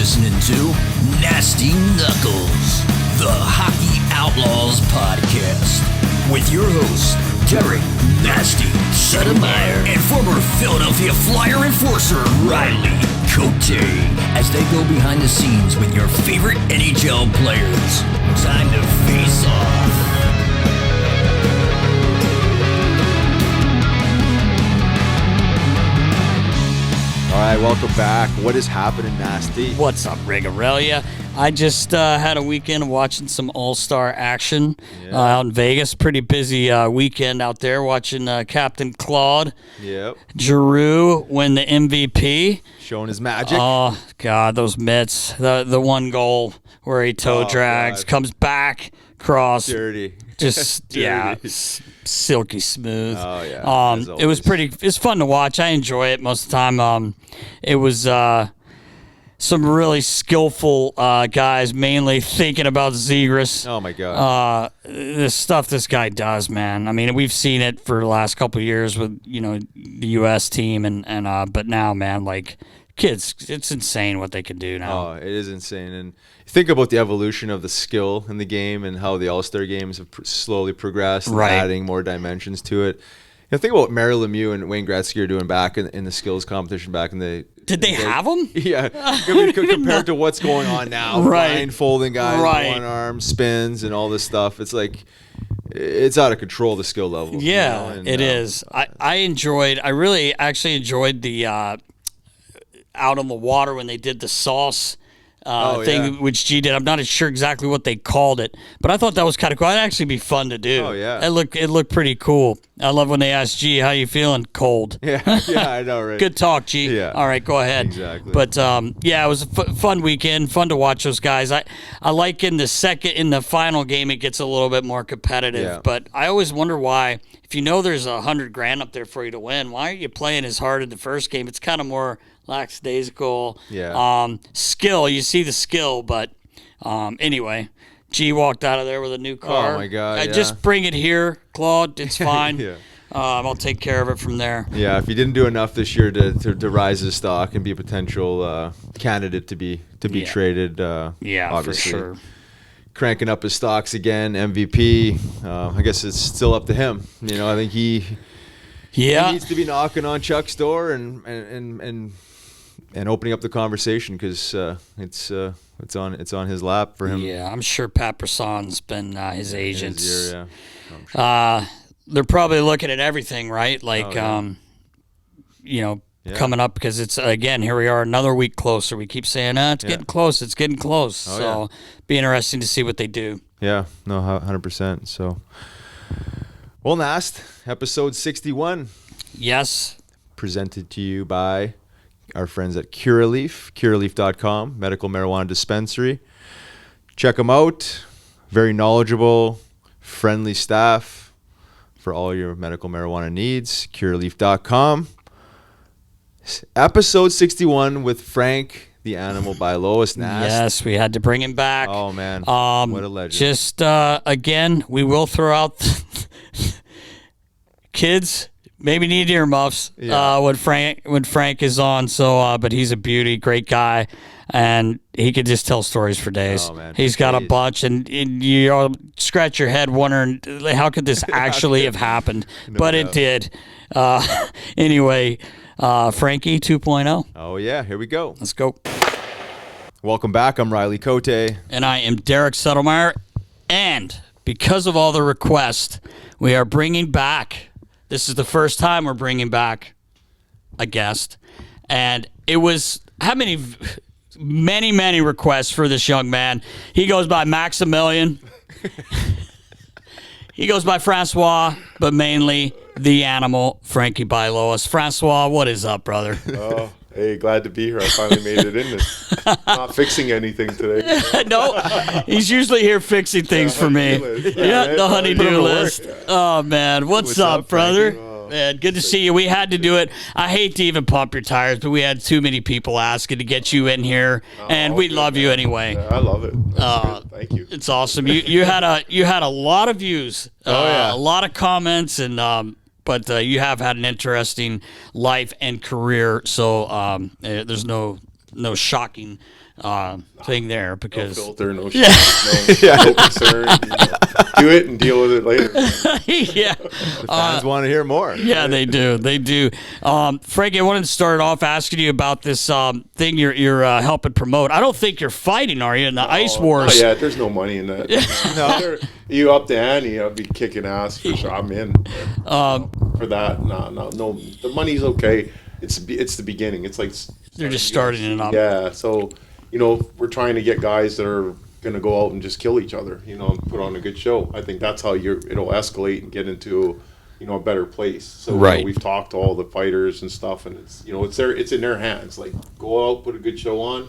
listening to Nasty Knuckles, the Hockey Outlaws podcast, with your hosts, Derek Nasty Settlemyre and former Philadelphia Flyer enforcer, Riley Cote, as they go behind the scenes with your favorite NHL players. Time to face off. All right, welcome back. What is happening, Nasty? What's up, Rigarelia? I just had a weekend watching some All-Star action out in Vegas. Pretty busy weekend out there watching Captain Claude Giroux win the MVP. Showing his magic. Oh, God, those mitts. The one goal where he toe drags, comes back, cross. Dirty. Just, Dirty. Silky smooth. Oh, yeah. It was it's fun to watch. I enjoy it most of the time. It was some really skillful guys, mainly thinking about Zegras. Oh, my God. The stuff this guy does, man. I mean, we've seen it for the last couple of years with, the U.S. team, but now, man, like, kids, it's insane what they can do now. Oh, it is insane. And think about the evolution of the skill in the game and how the All-Star games have slowly progressed, and adding more dimensions to it. Think about what Mary Lemieux and Wayne Gretzky are doing back in the skills competition back in the... Did they have them? Yeah. I mean, compared to what's going on now. Blindfolding guys, one arm, spins, and all this stuff. It's like... It's out of control, the skill level. Yeah, it is. I really actually enjoyed the... out on the water when they did the sauce thing, which G did. I'm not sure exactly what they called it, but I thought that was kind of cool. It'd actually be fun to do. Oh, yeah. It looked pretty cool. I love when they ask G, how you feeling? Cold. Yeah, I know, right? Good talk, G. Yeah. All right, go ahead. Exactly. But, it was a fun weekend, fun to watch those guys. I like in the final game, it gets a little bit more competitive, but I always wonder why, if you know there's $100,000 up there for you to win, why are you playing as hard in the first game? It's kind of more lackadaisical. Skill, you see the skill, but anyway, G walked out of there with a new car. Oh my God! Just bring it here, Claude. It's fine. I'll take care of it from there. Yeah, if you didn't do enough this year to rise his stock and be a potential candidate to be traded, obviously, for sure. Cranking up his stocks again, MVP. I guess it's still up to him. I think he needs to be knocking on Chuck's door and opening up the conversation, because it's on his lap for him. Yeah, I'm sure Pat Brasson's been his agents. His year, sure. They're probably looking at everything, right? Like, coming up, because it's, again, here we are another week closer. We keep saying, it's getting close. It's getting close. So be interesting to see what they do. Yeah, no, 100%. So, well, Nast, episode 61. Yes. Presented to you by our friends at Curaleaf, curaleaf.com, medical marijuana dispensary. Check them out. Very knowledgeable, friendly staff for all your medical marijuana needs. Curaleaf.com. Episode 61 with Frank, the animal Bialowas. Yes, we had to bring him back. Oh, man. What a legend. Just, again, we will throw out kids. Maybe need earmuffs when Frank is on. So, but he's a beauty, great guy, and he could just tell stories for days. Oh, man, he's got a bunch, and you all scratch your head wondering how could this actually have happened, but it did. Anyway, Frankie 2.0. Oh yeah, here we go. Let's go. Welcome back. I'm Riley Cote, and I am Derek Settlemyre, and because of all the requests, we are bringing back. This is the first time we're bringing back a guest, and it was many requests for this young man. He goes by Maximilian. He goes by Francois, but mainly the animal, Frankie Bialowas. Francois, what is up, brother? Oh, hey, glad to be here. I finally made it in this. Not fixing anything today. No, he's usually here fixing things for me. The honey-do list. Oh, man. What's up, brother? Man, good to see you. We had to do it. I hate to even pump your tires, but we had too many people asking to get you in here, and we love you anyway. Yeah, I love it. Thank you. It's awesome. You had a lot of views, a lot of comments, and but you have had an interesting life and career. So there's no shocking thing there No because filter, no shit, no concern. Do it and deal with it later. yeah, Fans want to hear more. yeah, they do. Frankie, I wanted to start off asking you about this thing you're helping promote. I don't think you're fighting, are you, in the Ice Wars? Yeah, there's no money in that. No. You up the ante, I'll be kicking ass for sure. I'm in for that. No. The money's okay. It's the beginning. It's like They're just starting it up. Yeah, so we're trying to get guys that are going to go out and just kill each other, and put on a good show. I think that's how it'll escalate and get into a better place. So right. We've talked to all the fighters and stuff, and it's it's in their hands. Like, go out, put a good show on,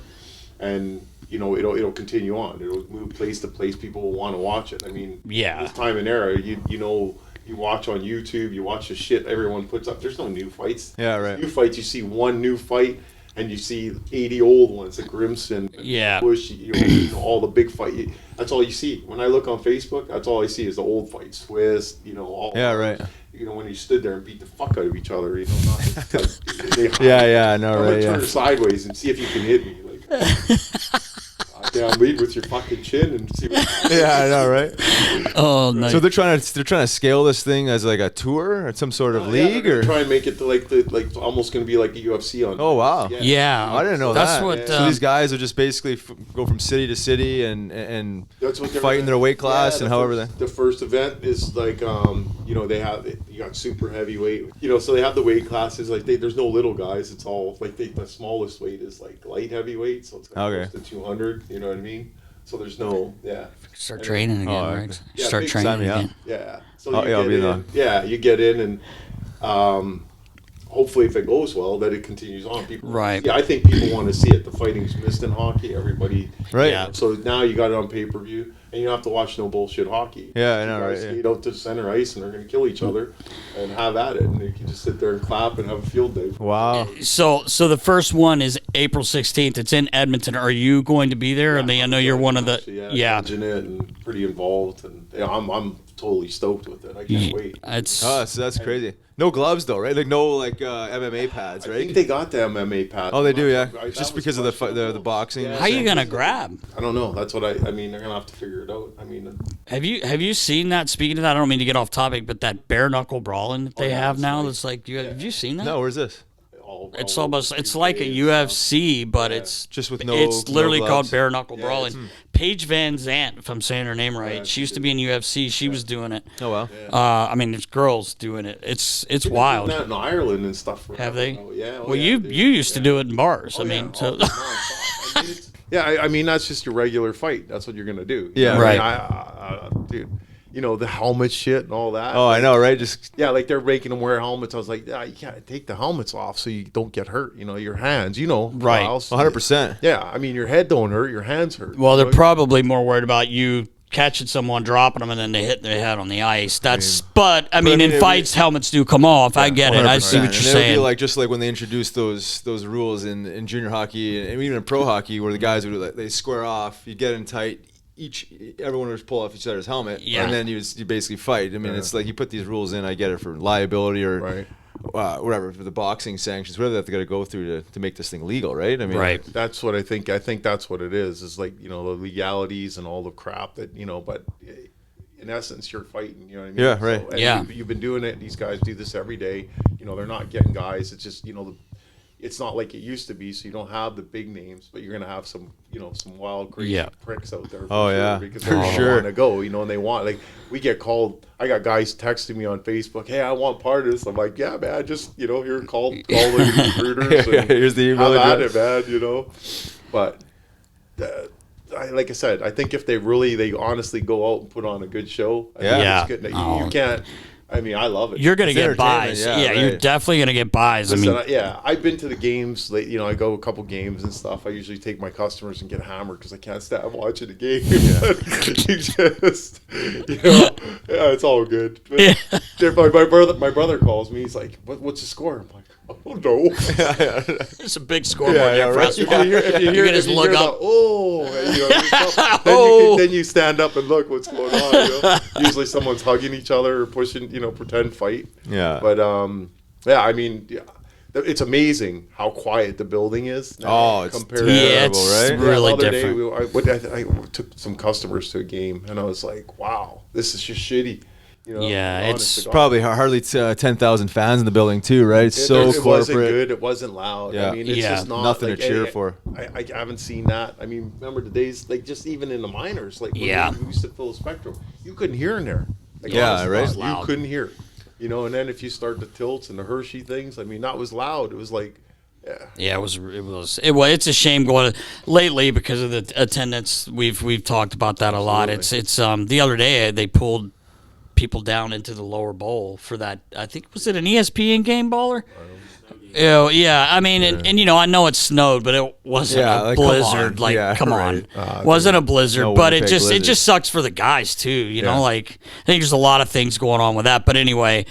and it'll continue on. It'll move place to place. People will want to watch it. I mean, yeah, this time and era, you watch on YouTube, you watch the shit everyone puts up. There's no new fights. Yeah, right. New fights, you see one new fight, and you see 80 old ones, like Grimson, yeah, Bush, all the big fight. That's all you see. When I look on Facebook, that's all I see is the old fights. Swiss, all. Yeah, right. When you stood there and beat the fuck out of each other, Yeah, I know, I'm right? gonna turn sideways and see if you can hit me. Down, lead with your fucking chin and see what Yeah, I know, right? Oh, nice. So they're trying to scale this thing as like a tour or some sort of league, or try and make it to like almost going to be like a UFC on. Oh wow, yeah. I didn't know that's that. What, so these guys are just basically go from city to city and that's what fight in their weight class and however the first event is like they have you got super heavyweight, so they have the weight classes, like there's no little guys, it's all like the smallest weight is like light heavyweight, so it's like close to 200, you know what I mean? So there's no start training again, right? Yeah, start training again. Yeah. So you get in and hopefully if it goes well that it continues on. People right. Yeah, I think people want to see it. The fighting's missed in hockey. Everybody right. Yeah. So now you got it on pay-per-view and you don't have to watch no bullshit hockey. Yeah, I know, right? Skate out to center ice and they're going to kill each other and have at it, and you can just sit there and clap and have a field day. Wow. So the first one is April 16th. It's in Edmonton. Are you going to be there? I know you're one of the managing it and pretty involved, and I'm totally stoked with it. I can't wait. So that's crazy. No gloves though, right? Like no MMA pads, right? I think they got the MMA pads. Oh, they do, yeah. Just because of the boxing. How are you gonna grab? I don't know. That's what I mean. They're gonna have to figure it out. I mean, have you seen that? Speaking of that, I don't mean to get off topic, but that bare knuckle brawling that they have now, that's like, have you seen that? No, where's this? It's almost like a UFC, but it's just with no. It's literally no called bare knuckle brawling. Hmm. Paige Van Zandt, if I'm saying her name right, she used to be in UFC. She was doing it. Oh wow. I mean, there's girls doing it. It's wild. Doing that in Ireland and stuff. Have they? Oh yeah. Well, you used to do it in bars. I mean, so. Yeah, I mean that's just your regular fight. That's what you're gonna do. Yeah, right. Dude. The helmet shit and all that. Oh, I know, right? Just like they're making them wear helmets. I was like, you can't take the helmets off so you don't get hurt. Your hands, right? 100%. Yeah, I mean your head don't hurt, your hands hurt. Well, they're probably more worried about you catching someone, dropping them, and then they hit their head on the ice. But I mean, in fights, helmets do come off. I get it. I see what you're saying. It would be just like when they introduced those rules in junior hockey and even in pro hockey, where the guys would they square off, you get in tight. Everyone would pull off each other's helmet, and then you basically fight. I mean, it's like you put these rules in. I get it for liability or whatever, for the boxing sanctions, whatever they have to go through to make this thing legal, right? I mean, right. That's what I think. I think that's what it is like the legalities and all the crap that but in essence you're fighting. You know what I mean? Yeah, right. So, you've been doing it. These guys do this every day. They're not getting guys. It's just it's not like it used to be, so you don't have the big names, but you're gonna have some, some wild, crazy pricks out there. Because they want to go, and they want we get called. I got guys texting me on Facebook, "Hey, I want part of this." I'm like, "Yeah, man, just here, call the recruiters. And here's the email have at it, man." But like I said, I think if they honestly go out and put on a good show, it's good. You can't. I mean, I love it. You're going to get buys. Yeah, right. You're definitely going to get buys. Listen, I've been to the games. I go a couple games and stuff. I usually take my customers and get hammered because I can't stand watching the game. It's all good. But my brother calls me. He's like, "What's the score?" I'm like, "Oh no." It's a big scoreboard. If you just look up. Then you stand up and look what's going on. Usually someone's hugging each other or pushing. Pretend fight. Yeah. But I mean, it's amazing how quiet the building is. Oh, it's compared terrible, it's right? really the other different. day, I took some customers to a game, and I was like, wow, this is just shitty. You know, Yeah, honest it's to God. Probably hardly 10,000 fans in the building too, right? It's so it corporate. wasn't good. It wasn't loud. Yeah. I mean, it's Yeah. just not Nothing like, to cheer for. I haven't seen that. I mean, remember the days like just even in the minors, like when Yeah. we used to fill the Spectrum, you couldn't hear in there. Like, Yeah, honest to right. God, Loud. You couldn't hear. You know, and then if you start the tilts and the Hershey things, I mean, that was loud. It was like, yeah. Yeah, it's a shame going lately because of the attendance. We've talked about that a lot. Absolutely. It's the other day they pulled people down into the lower bowl for that. I think was it an ESPN game, Baller? Yeah, I mean, and you know, I know it snowed, but it wasn't Yeah, a like, come blizzard. on. Like, Yeah, come right. on, wasn't a blizzard, No but it Winnipeg just blizzard. sucks for the guys too. You Yeah. know, like I think there's a lot of things going on with that. But anyway,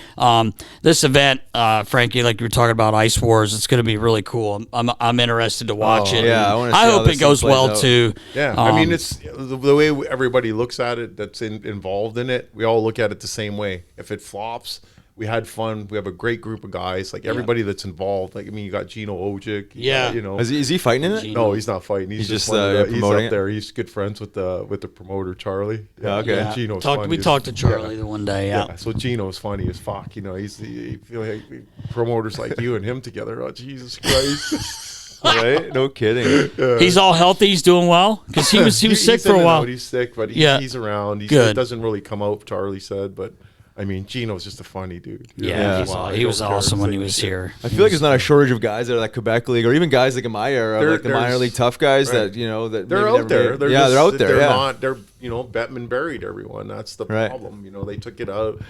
this event, Frankie, like you were talking about Ice Wars, it's going to be really cool. I'm interested to watch it. yeah, and I wanna see I how hope this it thing goes plays well out. too. Yeah, I mean, it's the way everybody looks at it that's involved in it. We all look at it the same way. If it flops, we had fun. We have a great group of guys. Like everybody that's involved. Like I mean, you got Gino Ojic. Yeah. you know. Is he fighting in it? Gino. No, he's not fighting. He's just just, he's promoting up it? there. He's good friends with the promoter Charlie. Yeah, okay. and Gino's Talked- funny we as- talked to Charlie yeah. the one day. Yeah. So Gino's funny as fuck. You know, he feel like promoters like you and him together. Oh Jesus Christ! Right? No kidding. He's all healthy. He's doing well because he was sick He's for in a and while. out. He's sick, but Yeah. he's around. Good. It doesn't really come out. Charlie said, but I mean, Gino's just a funny dude. Yeah, Yeah. he was don't care. awesome when It's he like- was here. I feel like there's not a shortage of guys that are like Quebec League or even guys like in my era, There- like the minor there's- league tough guys right. that, you know, that They're maybe out never there. made- They're yeah, just, they're out there. They're Yeah. not. They're Bettman buried everyone. That's the Right. problem. You know, they took it out,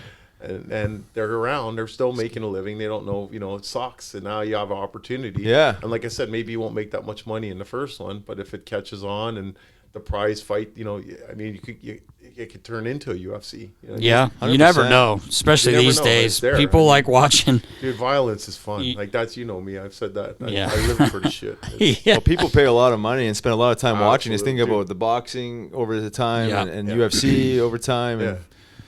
and they're around. They're still making a living. They don't know. You know, it sucks. And now you have an opportunity. Yeah. And like I said, maybe you won't make that much money in the first one, but if it catches on and the prize fight, you know, I mean, it could turn into a UFC. You know? Yeah, you never 100%. know, especially You never these know. days. It's there. People like watching. Dude, violence is fun. You- Like that's, you know me. I've said that. Yeah. I live for the shit. It's- Yeah. Well, people pay a lot of money and spend a lot of time watching. Just think Absolutely. about the boxing over the time Yeah. and Yeah. UFC over time. Yeah. And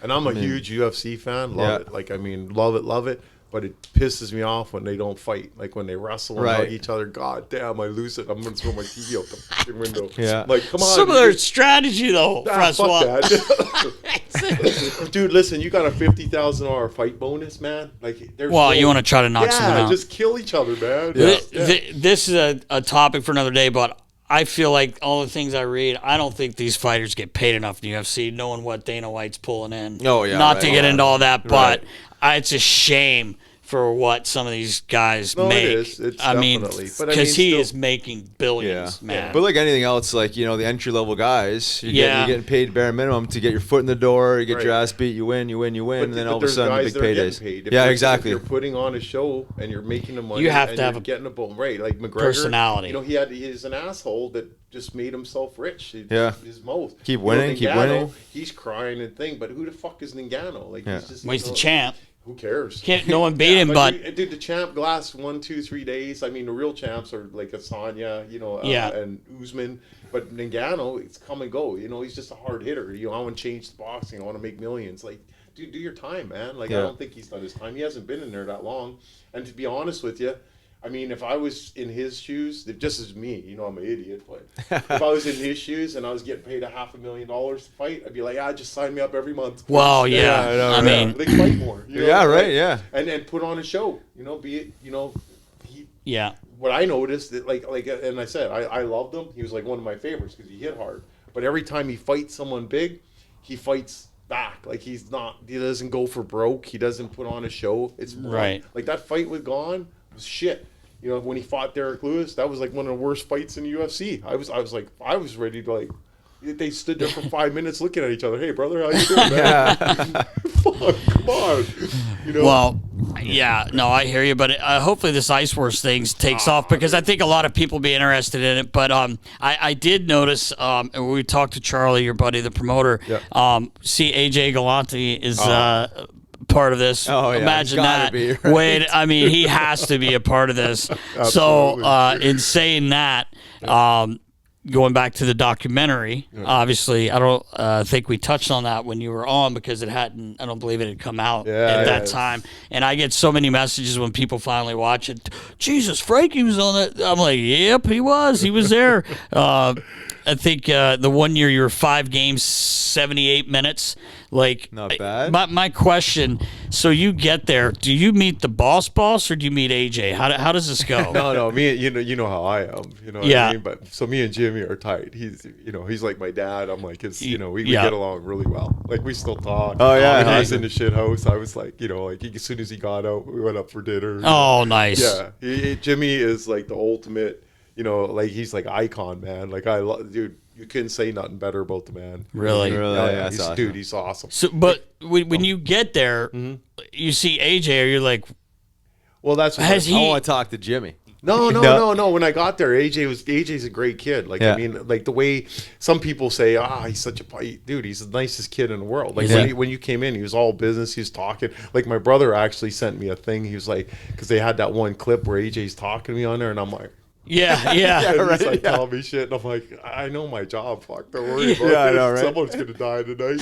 And I'm a huge UFC fan. Love Yeah. it. Like, I mean, love it. But it pisses me off when they don't fight. Like when they wrestle and Right. hug each other. God damn, I lose it. I'm going to throw my TV out the fucking window. Yeah. Like, come on. Some of their strategy, though, Ah, Francois. fuck that. Dude, listen, you got a $50,000 fight bonus, man. Like, there's Well, no- you want to try to knock someone out. just kill each other, man. This is a topic for another day, but I feel like all the things I read, I don't think these fighters get paid enough in the UFC, knowing what Dana White's pulling in. Oh, yeah, Not right. to get Yeah. into all that, but Right. it's a shame for what some of these guys No, it make. is. It's I mean, definitely. But I because mean, he still- is making billions, man. But like anything else, like, you know, the entry level guys, you're Yeah. getting paid bare minimum to get your foot in the door. You get your Right. ass beat, you win, and then But all of a there's sudden guys big that are getting paydays. paid. If Yeah, you're- exactly. If you're putting on a show and you're making the money, You have and to have you're a getting a bone right, like McGregor, personality. You know, he's an asshole that just made himself rich. Yeah. His mouth. Keep You know, winning, keep winning. He's crying and thing, but who the fuck is Ngannou? Like, Yeah. he's just Well, he's the you know, champ. Who cares? No one beat him, but dude, the champ lasts 1, 2, 3 days. I mean, the real champs are like Asanya, you know, Yeah. and Usman. But Ngannou, it's come and go. You know, he's just a hard hitter. You know, I want to change the boxing. I want to make millions. Like, dude, do your time, man. Like, Yeah. I don't think he's done his time. He hasn't been in there that long. And to be honest with you, I mean, if I was in his shoes, just as me, you know, I'm an idiot, but if I was in his shoes and I was getting paid $500,000 to fight, I'd be like, just sign me up every month. well, yeah. Yeah, I know, I right. mean, They fight more. You know, Yeah, right, yeah. And put on a show. You know, be it, you know, yeah. what I noticed that like, and I said, I loved him. He was like one of my favorites because he hit hard. But every time he fights someone big, he fights back. Like he doesn't go for broke. He doesn't put on a show. It's more Right. like that fight with Gone was shit. You know, when he fought Derek Lewis, that was like one of the worst fights in the UFC. I was ready to like. They stood there for 5 minutes looking at each other. Hey, brother, how you doing, man? Fuck, come on. You know. Well, yeah, no, I hear you, but hopefully this Ice Wars thing takes off because I think a lot of people be interested in it. But I did notice, and we talked to Charlie, your buddy, the promoter. Yeah. See, AJ Galante is part of this. Oh, yeah, Imagine he's gotta that. be, right? Wait, I mean, he has to be a part of this. So, in saying that, going back to the documentary, obviously, I don't think we touched on that when you were on because I don't believe it had come out at that time. And I get so many messages when people finally watch it. Jesus, Frankie was on that. I'm like, yep, he was. He was there. I think the one year you were 5 games, 78 minutes. Like, not bad. My question, so you get there, do you meet the boss or do you meet AJ? How does this go? No, me, you know how I am, you know what I mean? But so me and Jimmy are tight. He's like my dad. I'm like his, we get along really well. Like we still talk. Oh yeah. When he was in the shit house, I was like, as soon as he got out, we went up for dinner. Oh, nice. Yeah. Jimmy is like the ultimate, like he's like icon, man. Like dude, you couldn't say nothing better about the man. Really? Yeah, awesome. Dude, he's awesome. So, but when you get there, you see AJ, or you're like, well, that's what I want to talk to Jimmy. No. When I got there, AJ's a great kid. Like, I mean, like the way some people say, he's such a dude. He's the nicest kid in the world. Like when you came in, he was all business. He was talking. Like my brother actually sent me a thing. He was like, because they had that one clip where AJ's talking to me on there, and I'm like. Yeah. Right, he's like telling me shit, and I'm like, I know my job. Fuck, don't worry about it. I know, right? Someone's gonna die tonight.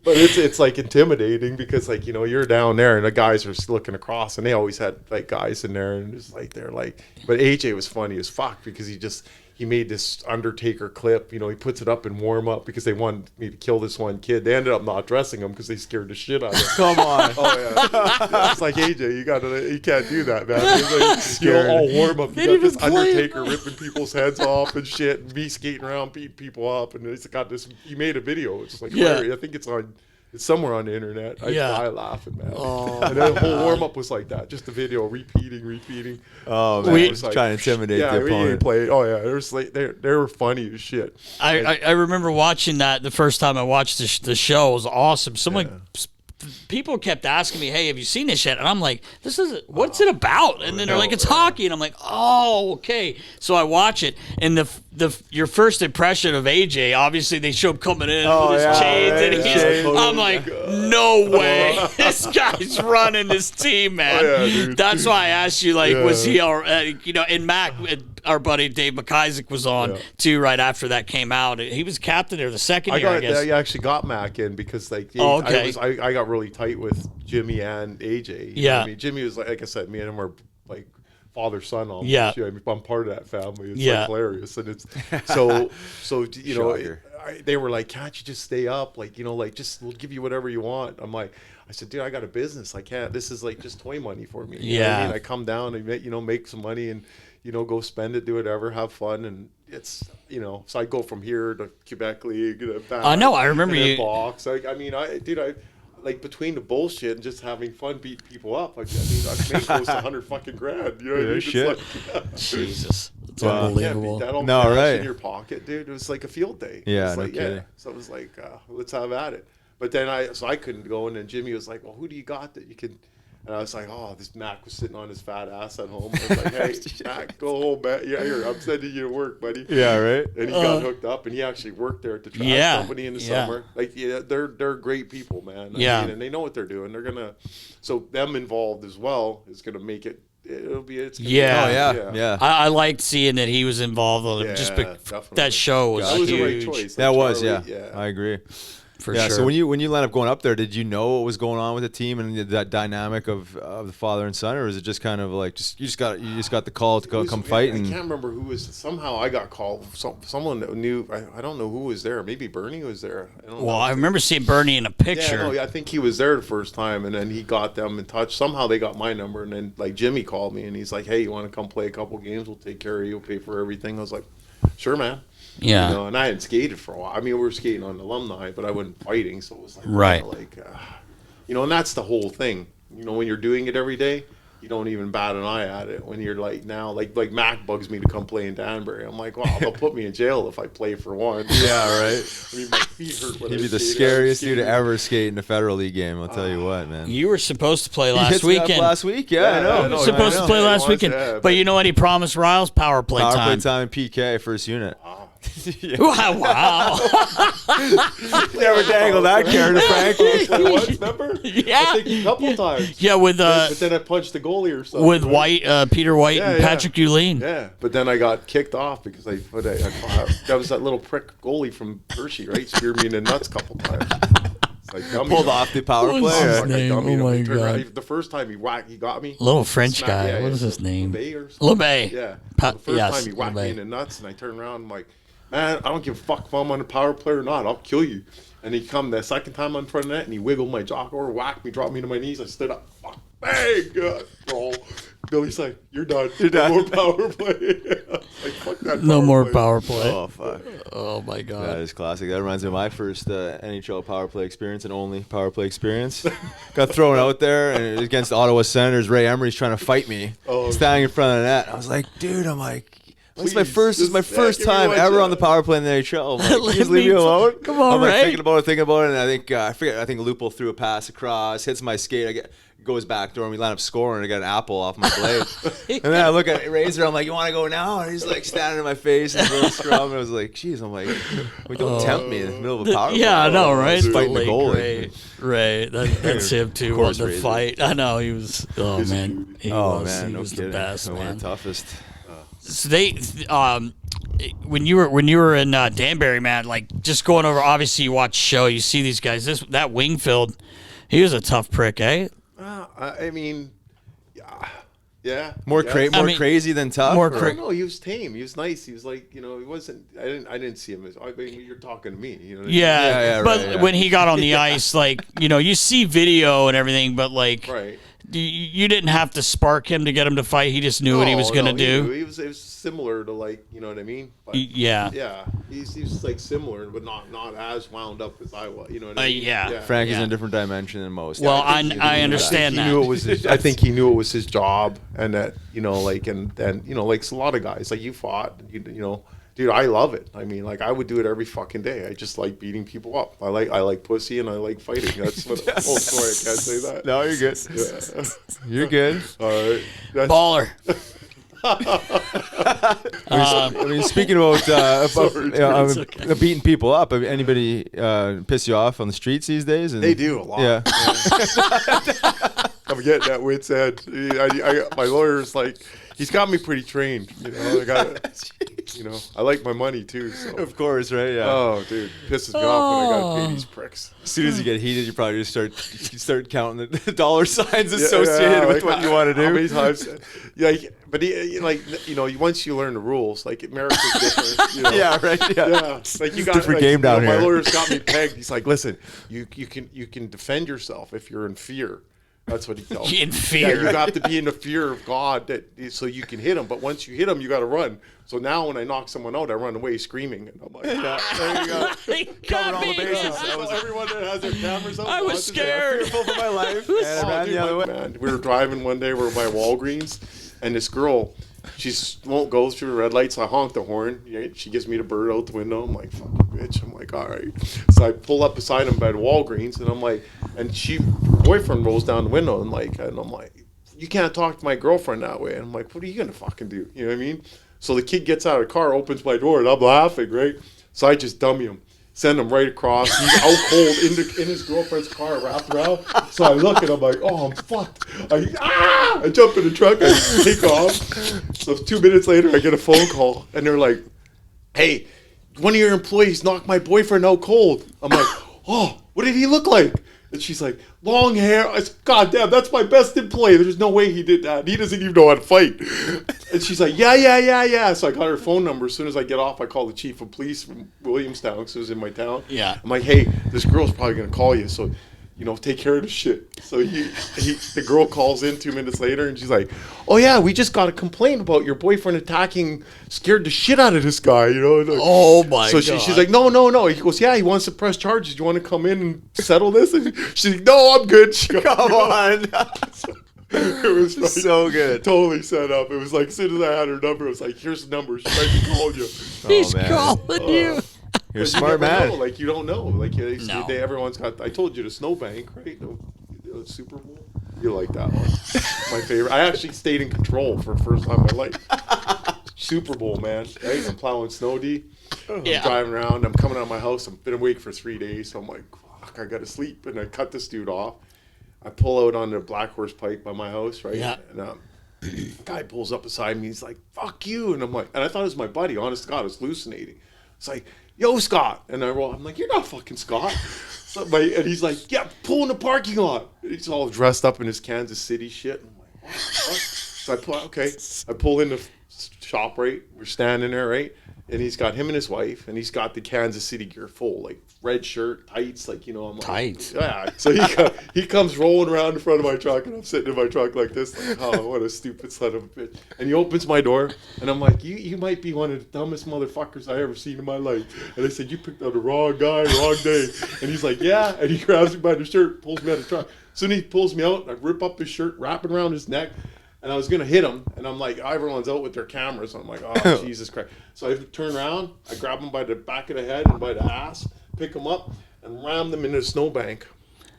But it's like intimidating because like you're down there and the guys are looking across, and they always had like guys in there, and it's like they're like. But AJ was funny as fuck because he made this Undertaker clip. He puts it up in warm up because they wanted me to kill this one kid. They ended up not dressing him because they scared the shit out of him. Come on. Oh yeah. It's like AJ, you can't do that, man. It's like, all warm up. You got this Undertaker ripping people's heads off and shit, and me skating around beating people up, and he's got this. He made a video. It's like hilarious. I think it's somewhere on the internet. I die laughing, man. And then the whole warm up was like that, just the video repeating. Oh man, we trying to intimidate the opponent. Oh yeah, it was like they were funny as shit. I remember watching that the first time I watched the show. It was awesome. People kept asking me, "Hey, have you seen this yet?" And I'm like, what's it about?" And then they're like, "It's hockey," and I'm like, "Oh, okay." So I watch it, and your first impression of AJ, obviously they show him coming in with his chains, and I'm like, "No way, this guy's running this team, man." That's why I asked you, like, was he, and Mac, our buddy Dave McIsaac was on too right after that came out. He was captain there the second year, I guess. I actually got Mac in because like I got really tight with Jimmy and AJ. Yeah. I mean, Jimmy was like I said, me and him were like father son almost. Yeah. I mean, I'm part of that family. It's like hilarious, and it's so they were like, "Can't you just stay up? Like just we'll give you whatever you want." I'm like. I said, dude, I got a business. I can't. This is like just toy money for me. You know what I mean? I come down and make some money and go spend it, do whatever, have fun, and it's So I go from here to Quebec League. Back, I know. I remember you. Box. I like between the bullshit and just having fun, beating people up. I've made close to 100 fucking grand. You know what I mean? Shit. Jesus. It's unbelievable. That all cash in your pocket, dude. It was like a field day. Yeah, kidding. So it was like, let's have at it. But then I couldn't go, and then Jimmy was like, "Well, who do you got that you could?" And I was like, this Mac was sitting on his fat ass at home. I was like, "Hey, Mac, go home, man. Yeah, here, I'm sending you to work, buddy." Yeah, right. And he got hooked up, and he actually worked there at the trash company in the summer. Like, they're great people, man. I mean, and they know what they're doing. They're gonna, so them involved as well is gonna make it. I liked seeing that he was involved with it. Just that show was that was huge. the right choice. That was, I agree. For sure. So when you land up going up there, did you know what was going on with the team and that dynamic of the father and son, or is it just kind of like you just got the call to come fight? I can't remember who was. Somehow I got called. Someone that knew. I don't know who was there. Maybe Bernie was there. I remember seeing Bernie in a picture. I think he was there the first time, and then he got them in touch. Somehow they got my number, and then like Jimmy called me, and he's like, "Hey, you want to come play a couple games? We'll take care of you. We'll pay for everything." I was like, "Sure, man." Yeah. And I hadn't skated for a while. I mean, we were skating on alumni, but I wasn't fighting, so it was like, and that's the whole thing. When you're doing it every day, you don't even bat an eye at it. When you're like now, like Mac bugs me to come play in Danbury. I'm like, well, they'll put me in jail if I play for one. Yeah, right. I mean, my feet hurt. He'd be the scariest dude to ever skate in a Federal League game. I'll tell you what, man. You were supposed to play last weekend. Last week, I know. Supposed to play last weekend, but you know what? He promised Riles power play time and PK first unit. Wow. Never dangled that carrot, Frank. What? Remember? Yeah. I think a couple times. Yeah, with But then I punched the goalie or something. with White, Peter White, Yeah, and yeah. Patrick Dulene. Yeah, but then I got kicked off because that was that little prick goalie from Hershey, right? Speared me in the nuts a couple times. It's like dummy. Pulled off the power What was play. his or- name? Dummy, Oh my he turned around. God. The first time he got me. Little French Smack- guy. yeah, What is yeah, his name? LeBay or something. LeBay. Yeah. The first Yes, time he whacked me LeBay. in the nuts, and I turned around. I'm like, man, I don't give a fuck if I'm on a power play or not. I'll kill you. And he come the second time I'm in front of that, and he wiggled my jaw over, whacked me, dropped me to my knees. I stood up, fuck, bang, goal. Billy's like, you're done. You're done. No more power play. Like, fuck that. No more play. power play. Oh, fuck. Oh my That God. is classic. That reminds me of my first NHL power play experience and only power play experience. Got thrown out there and it was against the Ottawa Senators. Ray Emery's trying to fight me, standing in front of the net. I was like, dude, this is my Please, first just, first give me time one ever shot. on the power play in the NHL. I'm like, Let can you just leave me me alone? come on, I'm like Ray. thinking about it, and I think I think Lupul threw a pass across, hits my skate, goes back door, and we line up scoring. I got an apple off my blade, and then I look at Razor. I'm like, "You want to go now?" And he's like standing in my face and going scrum. And I was like, "Jeez," I'm like, "Don't tempt me in the middle of a power play." Yeah, I know, right? Just fighting the Late goalie. Ray. That's him too. Of course, Wanting to Razor. fight. I know he was. Oh man, he Oh was. man, He no was kidding. the best, One of man. the toughest. So when you were in Danbury, man, like just going over. Obviously, you watch the show, you see these guys. That Wingfield, he was a tough prick, eh? I mean, yeah. More crazy than tough. More or- cra- No, he was tame. He was nice. He was like, he wasn't. I didn't see him as. I mean, you're talking to me. You know. What I mean? Yeah, but right, yeah. when he got on the ice, like you see video and everything, but like Right. you didn't have to spark him to get him to fight. He just knew what he was gonna do. It was similar to like, you know what I mean? But, Yeah. Yeah. He's like similar, but not as wound up as I was. You know what I mean? Yeah. Frank is Yeah. in a different dimension than most. Well, I think I he knew understand He that. knew it was his, I think he knew it was his job, and that like and like a lot of guys like you fought, dude, I love it. I mean, like I would do it every fucking day. I just like beating people up. I like pussy and I like fighting. That's what. Oh, sorry, I can't say that. No, you're good. Yeah. You're good. All right. Baller. I mean, speaking about Sorry, beating people up, anybody piss you off on the streets these days? And, They do a lot. Yeah. I'm getting that wit's end. My lawyer's like, he's got me pretty trained. I got, I like my money too. So. Of course, right? Yeah. Oh, dude, pisses me off when I got to pay these pricks. As soon as you get heated, you probably just start counting the dollar signs associated with what you want to do. How many times? Once you learn the rules, like America's different. Yeah, right. Yeah. Yeah, like you got different game down My here. lawyer's got me pegged. He's like, listen, you can defend yourself if you're in fear. That's what he tells me. In fear. Yeah, you got to be in the fear of God so you can hit him. But once you hit him, you got to run. So now when I knock someone out, I run away screaming. And I'm like, There you go. He Covering got all the me. bases. so everyone that has their cameras out. I was watches it. scared. Fearful for my life. And I ran the other way. Man, we were driving one day. We were by Walgreens, and this girl, she won't go through the red lights. I honk the horn. She gives me the bird out the window. I'm like, fuck you, bitch. I'm like, all right. So I pull up beside him by the Walgreens, and I'm like, and her boyfriend rolls down the window, and I'm like, you can't talk to my girlfriend that way. And I'm like, what are you gonna fucking do? You know what I mean? So the kid gets out of the car, opens my door, and I'm laughing, right? So I just dummy him. Send him right across. He's out cold in his girlfriend's car, wrapped around. So I look and I'm like, oh, I'm fucked. I jump in the truck and take off. So 2 minutes later, I get a phone call and they're like, hey, one of your employees knocked my boyfriend out cold. I'm like, oh, what did he look like? And she's like, long hair. I said, God damn, that's my best employee. There's no way he did that. He doesn't even know how to fight. And she's like, yeah. So I got her phone number. As soon as I get off, I call the chief of police from Williamstown because it was in my town. Yeah. I'm like, hey, this girl's probably going to call you. So, take care of the shit. So the girl calls in 2 minutes later and she's like, oh yeah, we just got a complaint about your boyfriend scared the shit out of this guy, Oh my So God. she's like, no. He goes, yeah, he wants to press charges. Do you want to come in and settle this? And she's like, no, I'm good. She goes, Come on. it was like, So good. totally set up. It was like, as soon as I had her number, it was like, here's the number. She might be calling you. He's man. calling you. You're a But smart you never man. know. Like, you don't know. Like, No. everyone's got. I told you the snowbank, right? The Super Bowl. You like that one? My favorite. I actually stayed in control for the first time in my life. Super Bowl, man. Right? I'm plowing snow D. I'm driving around. I'm coming out of my house. I've been awake for 3 days. So I'm like, fuck, I got to sleep. And I cut this dude off. I pull out on the Black Horse Pike by my house, right? Yeah. And guy pulls up beside me. He's like, fuck you. And I'm like, and I thought it was my buddy. Honest to God, I was hallucinating. It's like, yo, Scott. And I'm like, you're not fucking Scott. So and he's like, yeah, pull in the parking lot. He's all dressed up in his Kansas City shit. And I'm like, what? So I pull in the shop, right? We're standing there, right? And he's got him and his wife, and he's got the Kansas City gear full, like red shirt, tights, like, I'm like, tights. Yeah. So he comes rolling around in front of my truck, and I'm sitting in my truck like this, like, oh, what a stupid son of a bitch. And he opens my door, and I'm like, you might be one of the dumbest motherfuckers I ever seen in my life. And I said, you picked out the wrong guy, wrong day. And he's like, yeah. And he grabs me by the shirt, pulls me out of the truck. Soon he pulls me out, and I rip up his shirt, wrap it around his neck. And I was going to hit him, and I'm like, everyone's out with their cameras. So I'm like, oh, Jesus Christ. So I turn around, I grab him by the back of the head and by the ass, pick him up, and ram them into a snowbank,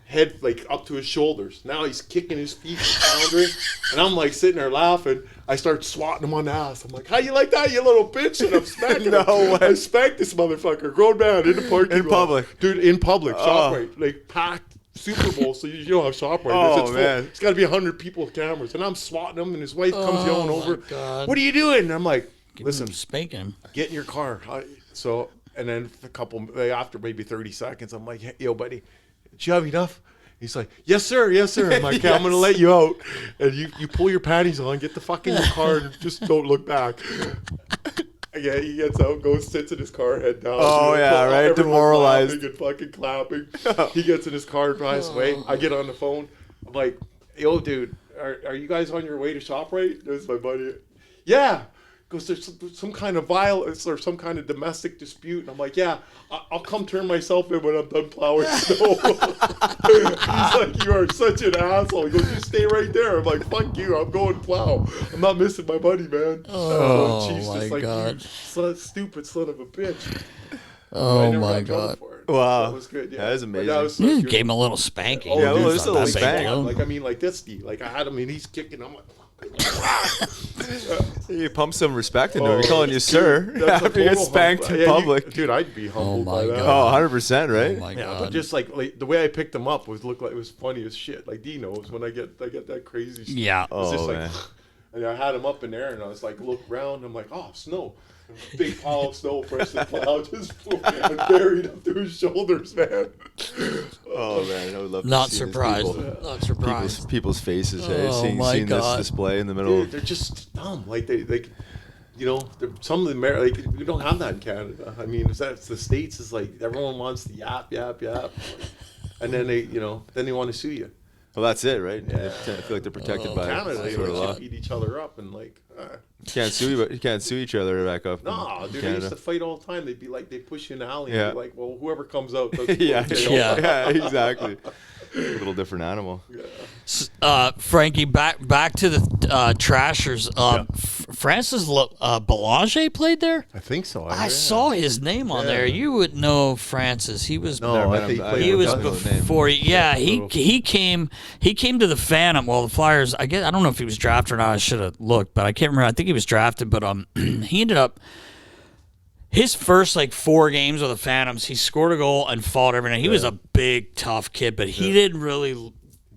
head like up to his shoulders. Now he's kicking his feet and floundering, and I'm like sitting there laughing. I start swatting him on the ass. I'm like, how you like that, you little bitch? And I'm smacking him. way. I spanked this motherfucker, grown man, in the parking lot. In public? Dude, in public, ShopRite, like packed. Super Bowl, so you don't have ShopRite. Oh, man. It's got to be 100 people with cameras. And I'm swatting him, and his wife comes yelling over, God. what are you doing? And I'm like, listen, Spanking him. get in your car. And then after maybe 30 seconds, I'm like, hey, yo, buddy, did you have enough? He's like, yes, sir. I'm like, I'm going to let you out. And you pull your panties on, get the fuck in your car, and just don't look back. Yeah, he gets out, goes, sits in his car, head down. Oh, yeah, right? Demoralized. And fucking clapping. He gets in his car and drives away. I get on the phone. I'm like, yo, dude, are you guys on your way to ShopRite? There's my buddy. Yeah. Goes, there's some kind of violence or some kind of domestic dispute. And I'm like, yeah, I'll come turn myself in when I'm done plowing snow. He's like, you are such an asshole. He goes, you stay right there. I'm like, fuck you. I'm going plow. I'm not missing my buddy, man. Oh, Chief's my just like, God. you stupid son of a bitch. Oh, my God. Wow. That was good. Yeah. That is amazing. That was so You cute. gave him a little spanking. Oh, Yeah, dude, well, It's it's a not little that big spank. deal. like, I mean, like this, like I had him and he's kicking. I'm like, You pump some respect into him. You're calling you sir that's a after you get total spanked humble. in Yeah, public. dude, I'd be humbled Oh, by my that. God. Oh, 100%, right? Oh, my Yeah, God. but just like the way I picked him up looked like it was funny as shit. Like D knows when I get that crazy stuff. Yeah. It's just Oh, like, man. and I had him up in there, and I was like, look around. I'm like, oh, snow. Big pile of snow, fresh and plow, just and buried up to his shoulders, man. Oh, man. I would love to Not see these surprised. people- Not surprised. People's faces, hey, Oh, seeing my this God. display in the middle Dude, of... they're just dumb. Like they some of them like we don't have that in Canada. I mean, that's the States is like everyone wants the yap, and then they want to sue you. Well, that's it, right? Yeah. I feel like they're protected by Canada, they sort of law. like beat each other up and like. You can't sue each other back up. No, in dude, they Canada. used to fight all the time. They'd be like, they push you in the alley. Yeah. And be like, well, whoever comes out. yeah, Yeah. yeah, exactly. A little different animal. Frankie, back to the Trashers. Francis Belanger played there. I think so. I saw his name on there. You would know Francis. He was. No, I think He was don't know the name. before. Yeah, he came to the Phantom. Well, the Flyers. I don't know if he was drafted or not. I should have looked, but I can't remember. I think he was drafted, but he ended up. His first 4 games with the Phantoms, he scored a goal and fought every night. He was a big, tough kid, but he didn't really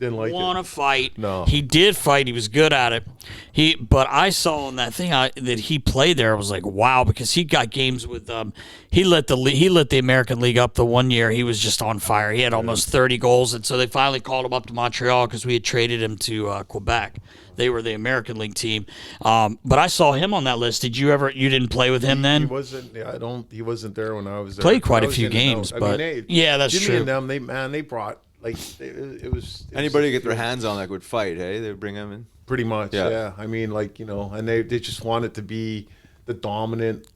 want to fight. No. He did fight. He was good at it. But I saw in that thing that he played there. I was like, wow, because he got games with he lit the American League up the one year. He was just on fire. He had almost 30 goals, and so they finally called him up to Montreal because we had traded him to Quebec. They were the American League team. But I saw him on that list. Did you ever? You didn't play with him then? He wasn't. Yeah, He wasn't there when I was there. Played quite I a was few in and games, out. but yeah, that's Jimmy true. and them, they brought it was Anybody get their hands on would fight, hey? They would bring them in. pretty much. Yeah. Yeah. I mean, and they just wanted to be the dominant,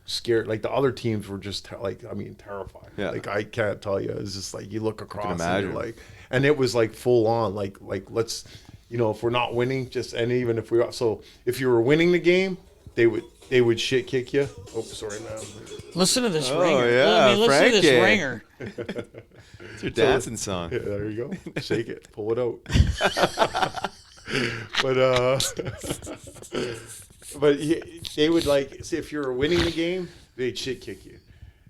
scared. Like the other teams were just terrified. Yeah. I can't tell you. It's just you look across and you're imagine. and it was full on. Let's. If we're not winning, and even if if you were winning the game, they would shit kick you. Oh, sorry, man. Listen to this Oh, ringer. yeah, Listen to this Frankie. ringer. It's your dancing song. Yeah, there you go. Shake it, pull it out. but they would see if you were winning the game, they'd shit kick you.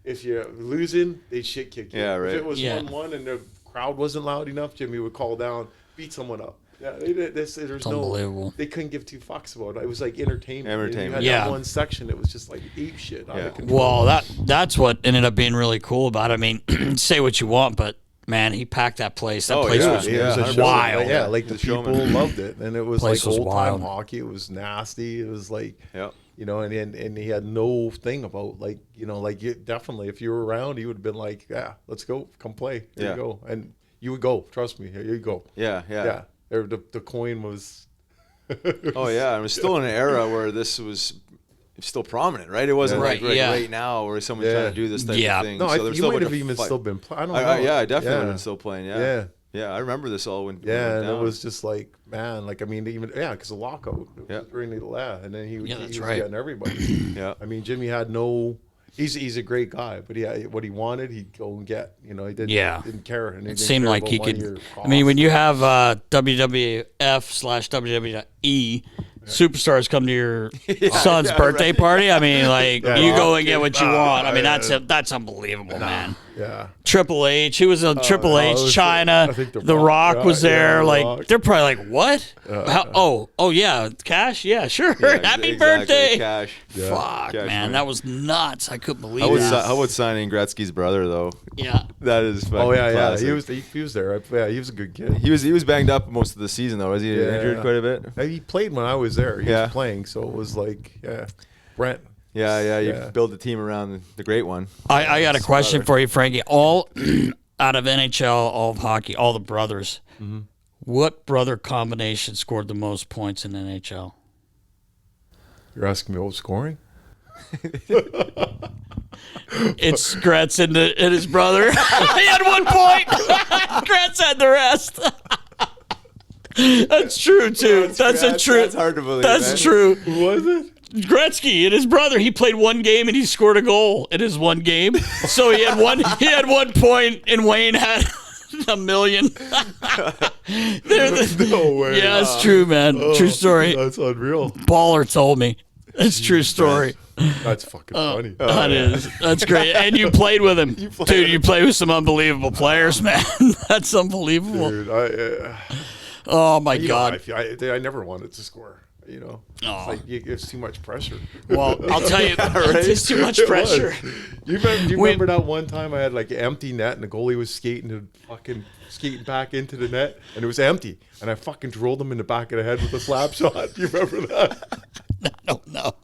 if you're losing, they'd shit kick you. Yeah, right. If it was 1-1 and the crowd wasn't loud enough, Jimmy would call down, beat someone up. Yeah, there's unbelievable. They couldn't give two fucks about it. It was like entertainment. You had yeah. that one section. It was just like ape shit. Yeah. Well, that's what ended up being really cool about it. I mean, say what you want, but man, he packed that place. That place was wild. Yeah, like the people loved it, and it was like old time hockey. It was nasty. It was like, you know, and he had no thing about like, you know, like definitely if you were around, he would have been like, yeah, let's go, come play, there you go, and you would go. Trust me, here you go. Yeah. The coin was. Oh yeah, it was still in an era where this was still prominent, right? It wasn't like right now where someone's trying to do this type of thing. No, so you might have even still been playing. I don't know. Yeah, I definitely would have been still playing. Yeah, I remember this all when. Yeah, and it was just like, man, like I mean, even because of lockout. During the and then he was getting everybody. Yeah, I mean, Jimmy had no. He's a great guy, but what he wanted, he'd go and get. You know, he didn't care. And it seemed like he could. I mean, when you have WWF/WWE superstars come to your son's birthday party, I mean, like you go and get what you want. I mean, that's unbelievable, man. Yeah. Triple H. He was on Triple H. China. The Rock was there. Like they're probably like, what? Oh yeah, Cash. Yeah, sure. Happy birthday, Cash. Fuck, Cash, man, that was nuts. I couldn't believe it. How about signing Gretzky's brother though? Yeah, that is. Classic. He was there. Yeah, he was a good kid. He was banged up most of the season though. Was he injured quite a bit? He played when I was there. He was playing, so it was like Brent. Yeah, you build a team around the great one. I got a question for you, Frankie. All out of NHL, all of hockey, all the brothers. Mm-hmm. What brother combination scored the most points in NHL? You're asking me about scoring? It's Gretz and his brother. He had 1 point. Gretz had the rest. That's true too. That's hard to believe. That's true. Who was it? Gretzky and his brother. He played one game and he scored a goal in his one game. So he had 1 point, and Wayne had a million. No way. Yeah, it's true, man. True story. That's unreal. Baller told me. It's true story. That's fucking funny. That is. That's great. And you played with him. Dude, you played with some unbelievable players, man. That's unbelievable. Dude, oh, my God. I never wanted to score. You know, it's like it's too much pressure. Well, I'll tell you, it's too much pressure. Do you remember that one time I had like an empty net and the goalie was skating back into the net and it was empty and I fucking drilled him in the back of the head with a slap shot. Do you remember that? No.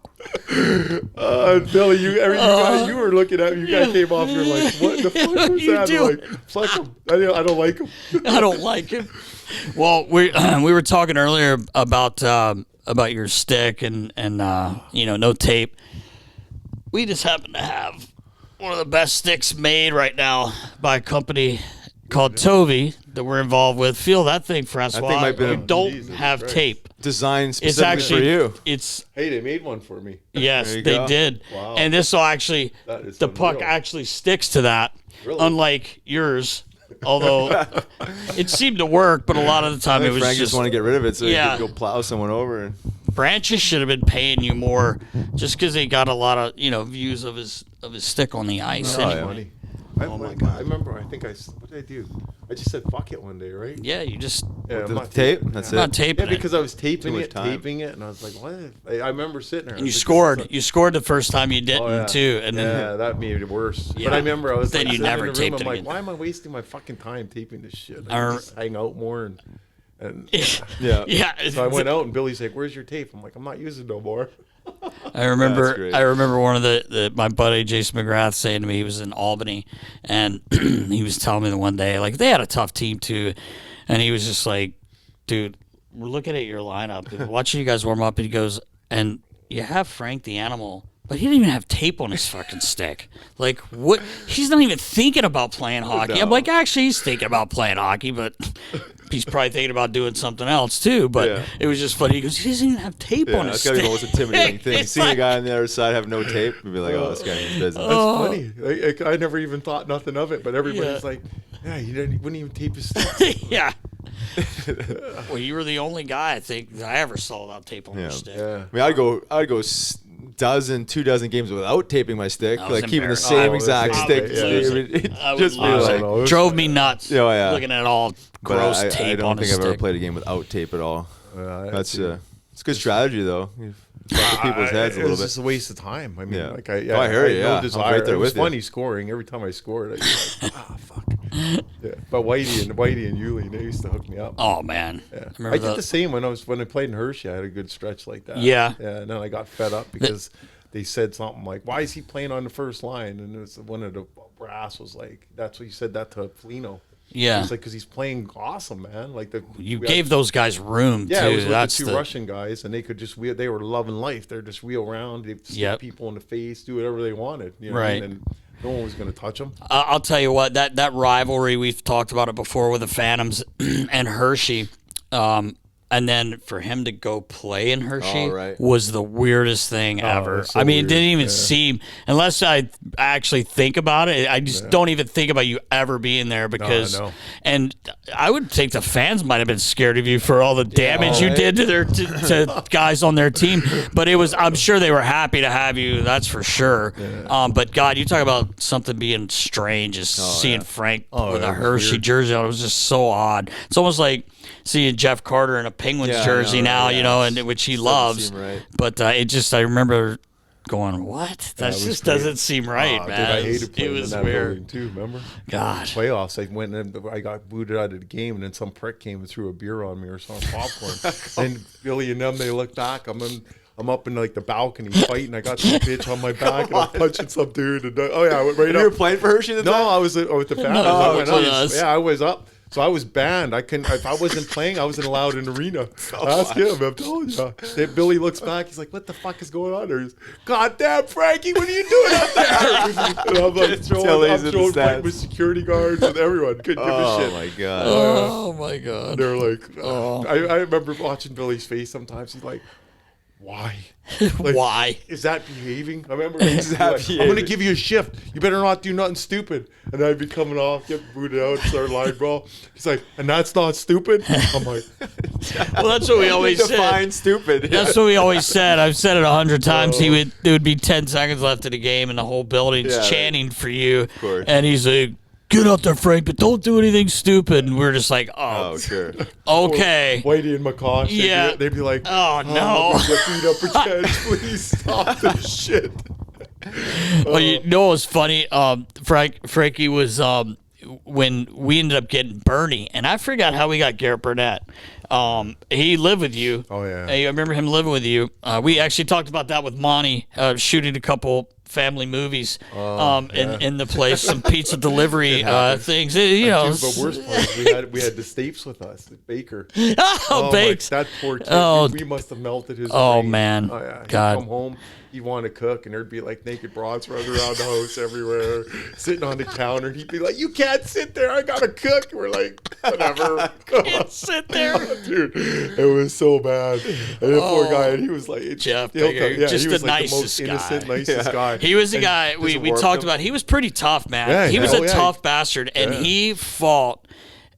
Billy, you were looking at me. You guys came off. You're like, what the fuck was that? Like, fuck him. I don't like him. I don't like him. Well, we were talking earlier about your stick and no tape. We just happen to have one of the best sticks made right now by a company called Tovi that we're involved with. Feel that thing, Francois. You don't have tape. Designed specifically for you. Hey, they made one for me. Yes, they did. Wow. And this will actually, the puck actually sticks to that, unlike yours. Although it seemed to work, but a lot of the time it was Frank just want to get rid of it so he could go plow someone over. Branches should have been paying you more just because they got a lot of views of his stick on the ice. Anyway. Oh my God! I remember. what did I do? I just said fuck it one day, right? Yeah, you just tape. That's it. Not taping. Yeah, because I was taping it, and I was like, what? I remember sitting there. And you scored. You scored the first time you didn't too, and then that made it worse. Yeah. But I remember I was then like, you never taped it. I'm like, again. why am I wasting my fucking time taping this shit? I just hang out more and yeah. So I went out and Billy's like, "Where's your tape?" I'm like, "I'm not using no more." I remember one of my buddy Jason McGrath saying to me, he was in Albany, and he was telling me the one day, like, they had a tough team too, and he was just like, dude, we're looking at your lineup, watching you guys warm up, and he goes, and you have Frank the Animal, but he didn't even have tape on his fucking stick. Like, what? He's not even thinking about playing hockey. I'm like, actually, he's thinking about playing hockey, but he's probably thinking about doing something else too. But it was just funny. He goes, he doesn't even have tape on his stick. That's got to be the most intimidating thing. Seeing a guy on the other side have no tape, you'd be like, oh, this guy needs business. That's funny. I never even thought nothing of it, but everybody's like, yeah, he wouldn't even tape his stick. Yeah. Well, you were the only guy I think that I ever saw without tape on his stick. Yeah. I mean, I'd go 2 dozen games without taping my stick, I was like keeping the embarrassed. same exact I stick. would lose it. I would Just be lose like, it. Drove me nuts. Oh, yeah. Looking at all but gross I tape don't on think a I've ever stick. played a game without tape at all. That's it's good strategy though. Fuck with people's heads a It little was bit. just a waste of time. I mean, Yeah. like I hear you. had Yeah, no desire. I'm right there It was with you. funny scoring every time I scored. I'd be like, fuck. Yeah. But Whitey and Yuli, they used to hook me up. Oh man, Yeah. remember I did the same when I played in Hershey. I had a good stretch like that. Yeah. Yeah. And then I got fed up because they said something like, "Why is he playing on the first line?" And it was one of the brass was like, "That's what you said that to Felino." Yeah, It's like because he's playing awesome, man. Like you gave those guys room yeah, too. it was with That's the two Russian guys, and they could just wheel. They were loving life. They're just wheel around. They stick people in the face, do whatever they wanted. You know what I mean? And no one was going to touch them. I'll tell you what, that rivalry, we've talked about it before with the Phantoms and Hershey. And then for him to go play in Hershey was the weirdest thing ever. So I mean, weird. it didn't even seem, unless I actually think about it, I just don't even think about you ever being there because, and I would think the fans might have been scared of you for all the damage you did to their to guys on their team. But it was, I'm sure they were happy to have you. That's for sure. But God, you talk about something being strange is seeing Frank with a Hershey jersey on. It was just so odd. It's almost like seeing Jeff Carter in a Penguins jersey now, you know, and which he loves. But it just, I remember going, what? That just doesn't seem right, man. Dude, I hated playing it was in that weird. building too. Remember? God. Playoffs. I went and I got booted out of the game, and then some prick came and threw a beer on me or some popcorn. And Billy and them, they look back. I'm up in like the balcony fighting. I got some bitch on my back and I'm punching some dude. And, I went right up. You were playing for Hershey? No, I was with the Phantoms. No, I went up. Yeah, I was up. So I was banned. I couldn't. If I wasn't playing, I wasn't allowed in the arena. Ask him. I'm telling you. Then Billy looks back. He's like, "What the fuck is going on there?" He's, "God damn, Frankie, what are you doing up there?" And I'm like throwing fight with security guards and everyone. Couldn't give a shit. Oh my god. Oh my God. They're like, I remember watching Billy's face. Sometimes he's like, "Why? Like, why is that behaving?" I remember like, I'm going to give you a shift. You better not do nothing stupid. And I'd be coming off, get booted out, start line brawl. He's like, "And that's not stupid?" I'm like, well, that's what we always define said. Stupid. That's what we always said. I've said it 100 times. There would be 10 seconds left of the game, and the whole building's chanting for you. And he's like, "Get out there, Frank, but don't do anything stupid." And we're just like, oh sure. Okay. Whitey and McCosh, they'd be like, oh no. Get beat up again. Please stop this shit. Well, you know what was funny? Frankie was when we ended up getting Bernie, and I forgot how we got Garrett Burnett. He lived with you. Oh yeah. I remember him living with you. We actually talked about that with Monty, shooting a couple family movies in the place, some pizza delivery things. You know, Dude, but worst part is we had the Stapes with us, the Baker. Bakes. That poor kid. We must have melted his brain. Man. Oh yeah. He'd God. come home. He'd want to cook, and there'd be like naked broads running around the house everywhere, sitting on the counter. He'd be like, "You can't sit there. I gotta cook." And we're like, "Whatever." Can't sit there, dude. It was so bad. And the poor guy, and he was like, Jeff just he was the like nicest the most innocent, nicest guy. He was the guy we talked about. He was pretty tough, man. He was a tough bastard, and he fought.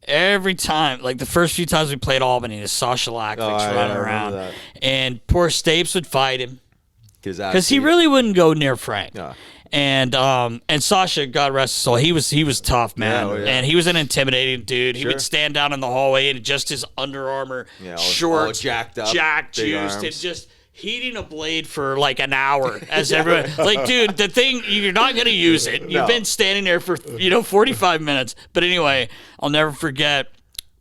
Every time, like the first few times we played Albany, the Sasha Lakovic running around, and poor Stapes would fight him because he really wouldn't go near Frank. Yeah. And Sasha, God rest his soul, he was tough, man, and he was an intimidating dude. He would stand down in the hallway in just his Under Armour shorts, all jacked up, jacked juiced, and just heating a blade for like an hour as everyone like, dude, the thing, you're not going to use it. You've been standing there for 45 minutes. But anyway, I'll never forget.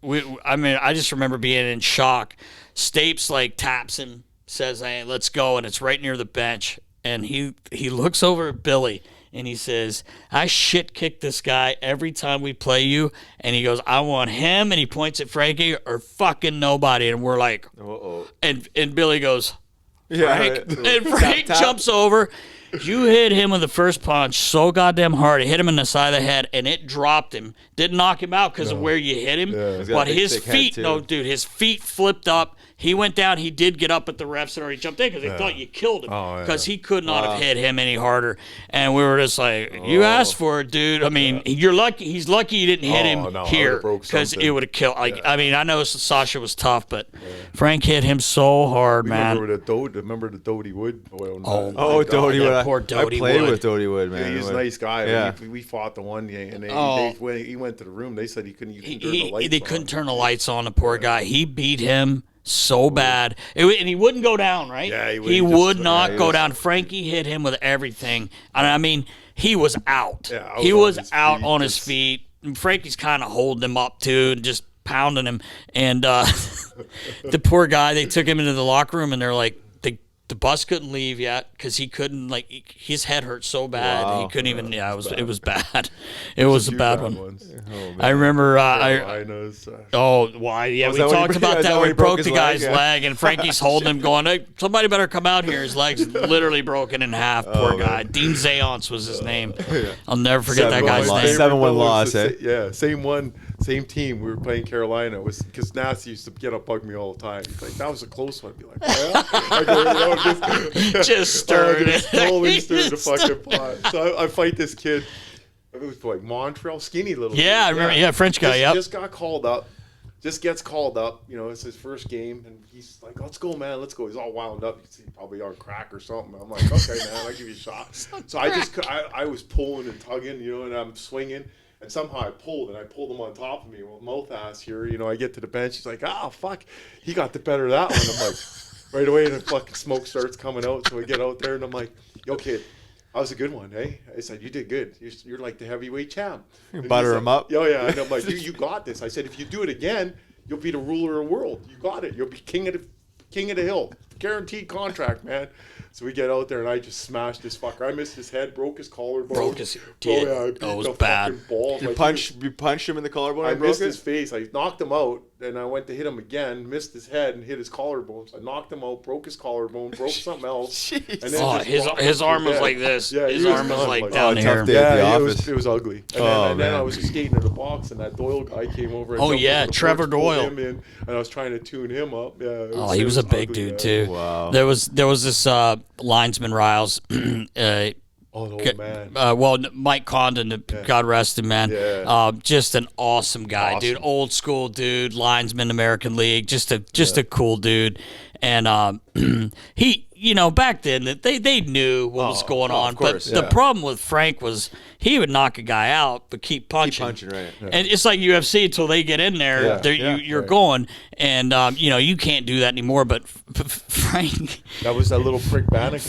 I just remember being in shock. Stapes like taps him, says, "Hey, let's go," and it's right near the bench. And he looks over at Billy and he says, "I shit kick this guy every time we play you." And he goes, "I want him," and he points at Frankie, "or fucking nobody." And we're like, and Billy goes, Frank. And Frank jumps over. You hit him with the first punch so goddamn hard. It hit him in the side of the head, and it dropped him. Didn't knock him out because of where you hit him. He's got But a big, his thick head, feet, too. no, dude, his feet flipped up. He went down. He did get up, but the refs had already jumped in because they thought you killed him because he could not have hit him any harder. And we were just like, you asked for it, dude. I mean, you're lucky. He's lucky you didn't hit him here because it would have killed. Like, I mean, I know Sasha was tough, but Frank hit him so hard, man. Remember the Dodie Wood? Dodie Wood. Poor Dodie I played Wood. with Dodie Wood, man. Yeah, he's a nice guy. Yeah. We fought the one day, and when he went to the room, they said he couldn't turn the lights on. They couldn't turn the lights on, the poor guy. He beat him so bad. And he wouldn't go down, right? Yeah, he would not go down. Frankie hit him with everything. And I mean, he was out. Yeah, he was out on his feet. And Frankie's kind of holding him up, too, and just pounding him. And the poor guy, they took him into the locker room, and they're like, the bus couldn't leave yet because he couldn't, like, his head hurt so bad. Wow. He couldn't even, it was bad. It was a bad one. Oh, I remember, we Was talked that when about he that broke when he broke his the guy's leg? Yeah. leg, and Frankie's holding him going, hey, somebody better come out here. His leg's literally broken in half, poor guy. man. Dean Zayance was his name. I'll never forget that guy's loss. name. 7-1 loss, eh? Yeah, same team. We were playing Carolina. It was because Nasty used to get up bug me all the time. He's like, that was a close one. I'd be like, yeah. I go, Just stirred it. Totally stirred the fucking pot. So I fight this kid. It was like Montreal, skinny little kid. Yeah, I remember. Yeah, French guy, yep. Just got called up. Just gets called up. You know, it's his first game. And he's like, let's go, man. Let's go. He's all wound up. He's probably on crack or something. I'm like, okay, man. I'll give you a shot. So I was pulling and tugging, you know, and I'm swinging. And somehow I pulled him on top of me. Well, mouth ass here, you know, I get to the bench. He's like, fuck. He got the better of that one. I'm like, right away, the fucking smoke starts coming out. So we get out there, and I'm like, yo, kid, that was a good one, eh? I said, you did good. You're like the heavyweight champ. Butter him up. Oh, yeah. And I'm like, you got this. I said, if you do it again, you'll be the ruler of the world. You got it. You'll be king of the hill. Guaranteed contract, man. So we get out there, and I just smashed this fucker. I missed his head, broke his collarbone. Broke his did. Oh, yeah. It was bad. You punched him in the collarbone? I missed his face. I knocked him out, and I went to hit him again, missed his head, and hit his collarbone. So I knocked him out, broke his collarbone, broke something else. And then his arm was like this. Yeah, his arm was like down here. tough day at the office. It was ugly. And then I was skating in the box, and that Doyle guy came over. And jumped over the Trevor porch, pulled Doyle. him in, and I was trying to tune him up. Yeah, He was a big ugly, dude too. Wow. There was this linesman Riles. The old man. Mike Condon, God rest him, man. Yeah. Just an awesome guy, dude. Old school dude, linesman, American League. Just a cool dude. And he, you know, back then they knew what was going on. course, but the problem with Frank was he would knock a guy out, but keep punching. Keep punching, right. Yeah. And it's like UFC until they get in there, you're going. And, you know, you can't do that anymore. But Frank. That was that little prick Bannock.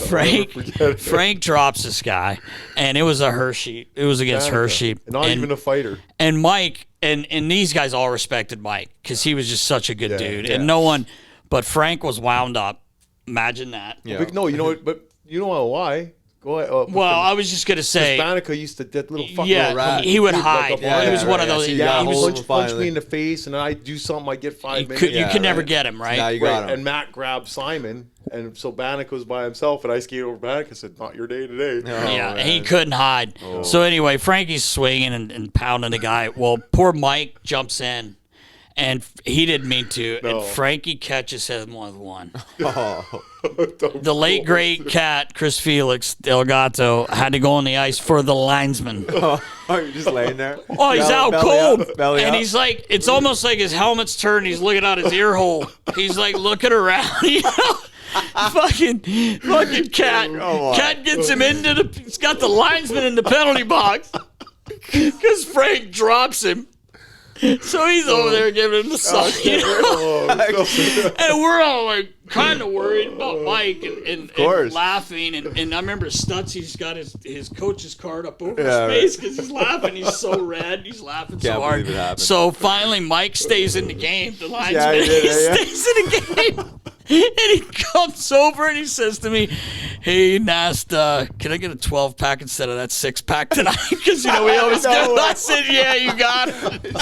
Frank drops this guy, and it was a Hershey. It was against Hershey. Not even a fighter. And Mike, and these guys all respected Mike because he was just such a good dude. Yeah. And no one, but Frank was wound up. Imagine that. Yeah. But no, you know what? But you know why? Go ahead. Well, I was just going to say. Bannock used to, that little fucking little rat. He would Like hide. a He was one of those. he he was punch me in the face, and I do something, I get 5 minutes. you could never get him, right? Now you got him. And Matt grabbed Simon, and so Bannock was by himself, and I skated over Bannock and said, not your day today. Yeah, he couldn't hide. So anyway, Frankie's swinging and pounding the guy. Well, poor Mike jumps in, and he didn't mean to. No. And Frankie catches him with one. Oh. The late great cat Chris Felix Delgato had to go on the ice for the linesman. Oh, you're just laying there? Oh, he's out belly cold, up, belly and up. he's like, it's almost like his helmet's turned. He's looking out his ear hole. He's like looking around, you know. fucking cat. Cat gets him into he's got the linesman in the penalty box because Frank drops him. So he's over there giving him the sign, you know? And we're all like kind of worried about Mike and laughing. And I remember Stutzy's got his coach's card up over his face because he's laughing. He's so red. He's laughing so hard. So finally, Mike stays in the game. The linesman stays in the game. And he comes over and he says to me, "Hey, Nast, can I get a 12-pack instead of that 6-pack tonight? Because, you know, we always get." I said, "Yeah, you got it."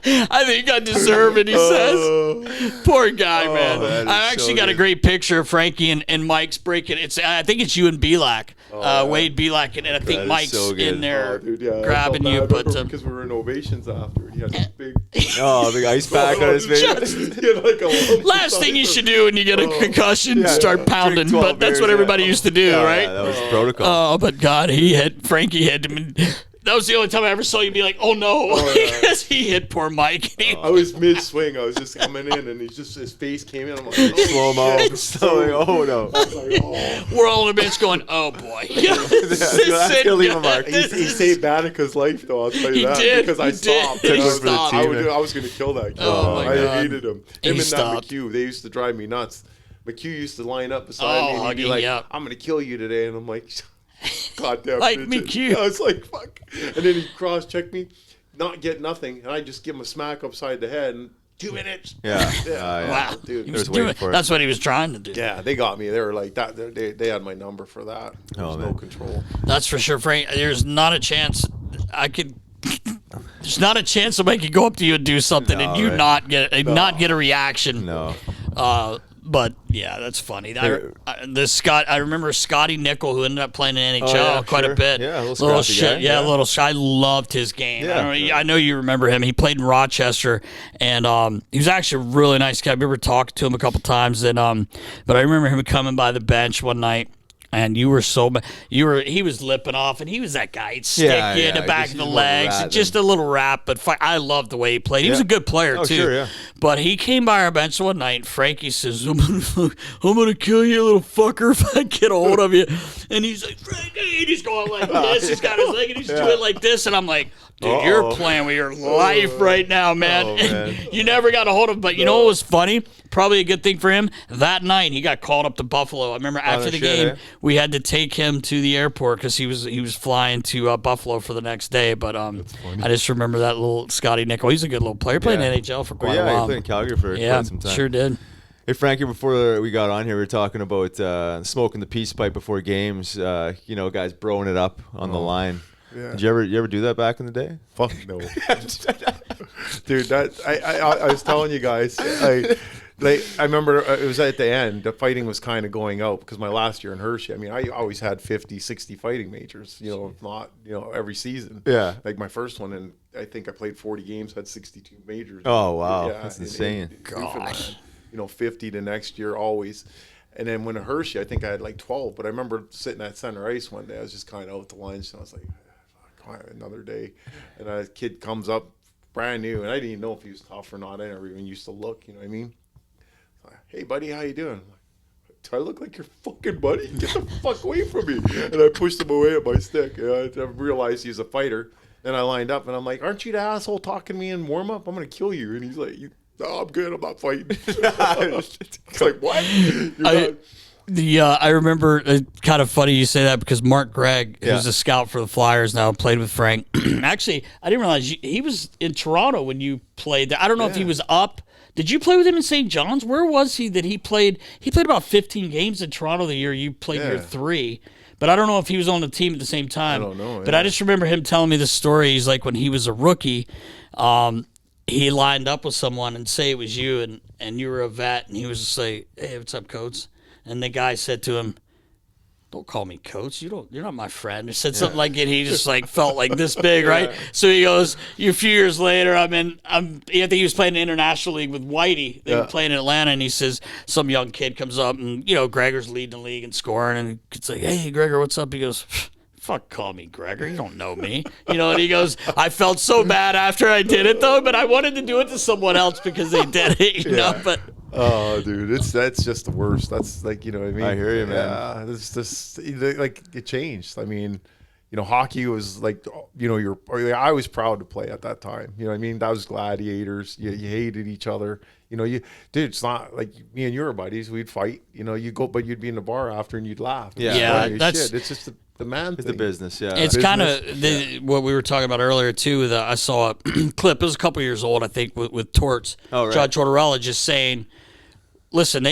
I think I deserve it, he says. Poor guy, man. I actually got a great picture of Frankie and Mike's breaking. I think it's you and Belak. Wade Belak, and I think Mike's in there grabbing you. But because we were in Ovations after, he had this big big ice pack on his face. he had like a last thing you should do when you get a concussion, start pounding. But that's what everybody used to do, right? Yeah, that was protocol. Oh, but God, Frankie had him. That was the only time I ever saw you be like, "Oh no," because he hit poor Mike. I was mid swing. I was just coming in, and his face came in. I'm like, slow mo. Oh no. We're all on the bench going, "Oh boy." That's gonna leave a mark. He saved Banica's life, though. I'll tell you that because I stopped. I was going to kill that kid. Oh, my God. I hated him. Him and that McHugh, they used to drive me nuts. McHugh used to line up beside me and he'd be like, "I'm going to kill you today," and I'm like, God damn, like McHugh. I was like, fuck. And then he'd cross-check me, not get nothing, and I'd just give him a smack upside the head, and 2 minutes. Yeah. Wow. Dude. That's what he was trying to do. Yeah, they got me. They were like that. They had my number for that. There was no control. That's for sure, Frank. There's not a chance There's not a chance somebody could go up to you and do something and you not get a reaction. No. But yeah, that's funny. I remember Scotty Nickel, who ended up playing in NHL quite a bit. Yeah, little shit. Yeah, little. I loved his game. I know you remember him. He played in Rochester, and he was actually a really nice guy. I remember talking to him a couple times, and but I remember him coming by the bench one night. And he was lipping off, and he was that guy. He'd stick you in the back of the legs, just a little rap. But I loved the way he played. He was a good player too. Sure, yeah. But he came by our bench one night, and Frankie says, "I'm gonna kill you, little fucker, if I get a hold of you." And he's like, "Frankie," and he's going like this. He's got his leg, and he's doing like this, and I'm like, "Dude, you're playing with your life right now, man." And you never got a hold of him. But you know what was funny? Probably a good thing for him. That night, he got called up to Buffalo. I remember after the game, we had to take him to the airport because he was flying to Buffalo for the next day. But I just remember that little Scotty Nickel. He's a good little player. Played in NHL for quite a while. Yeah, he played in Calgary for quite some time. Sure did. Hey, Frankie, before we got on here, we were talking about smoking the peace pipe before games. Guys broing it up on the line. Yeah. Did you ever do that back in the day? Fuck no. Dude, I was telling you guys, I remember it was at the end, the fighting was kind of going out because my last year in Hershey, I mean, I always had 50, 60 fighting majors, if not, every season. Yeah. Like my first one, and I think I played 40 games, had 62 majors. Oh, wow. That's insane. Gosh. 50 the next year, always. And then when at Hershey, I think I had like 12, but I remember sitting at center ice one day, I was just kind of out to lunch, and I was like, another day, and a kid comes up brand new, and I didn't even know if he was tough or not. I never even used to look, you know what I mean? Like, "Hey buddy, how you doing?" I'm like, "Do I look like your fucking buddy? Get the fuck away from me!" And I pushed him away with my stick. I realized he's a fighter. Then I lined up, and I'm like, "Aren't you the asshole talking to me in warm up? I'm gonna kill you." And he's like, "No, I'm good. I'm not fighting." It's like, what? I remember, kind of funny you say that because Mark Gregg, who's a scout for the Flyers now, played with Frank. Actually, I didn't realize he was in Toronto when you played there. I don't know if he was up. Did you play with him in St. John's? Where was he that he played? He played about 15 games in Toronto the year you played year 3. But I don't know if he was on the team at the same time. I don't know. But I just remember him telling me the story. He's like, when he was a rookie, he lined up with someone and say it was you and you were a vet. And he was just like, "Hey, what's up, Coates?" And the guy said to him, "Don't call me Coach. You're not my friend." Or said something like it. He just like felt like this big, right? So he goes, a few years later, I think he was playing in the International League with Whitey. They were playing in Atlanta, and he says some young kid comes up, and Gregor's leading the league and scoring, and it's like, "Hey, Gregor, what's up?" He goes, "Fuck, call me Gregor. You don't know me." And he goes, "I felt so bad after I did it, though, but I wanted to do it to someone else because they did it, you know." But oh, dude, that's just the worst. That's like, what I mean? I hear you, man. Yeah, it's just like it changed. I mean, hockey was like, I was proud to play at that time. You know what I mean? That was gladiators. You hated each other. Dude, it's not like me and your buddies. We'd fight. But you'd be in the bar after and you'd laugh. That's shit. It's just the man thing. It's the business, yeah. It's kind of what we were talking about earlier, too. I saw a clip. It was a couple years old, I think, with Torts. Oh, right. John Tortorella just saying, listen,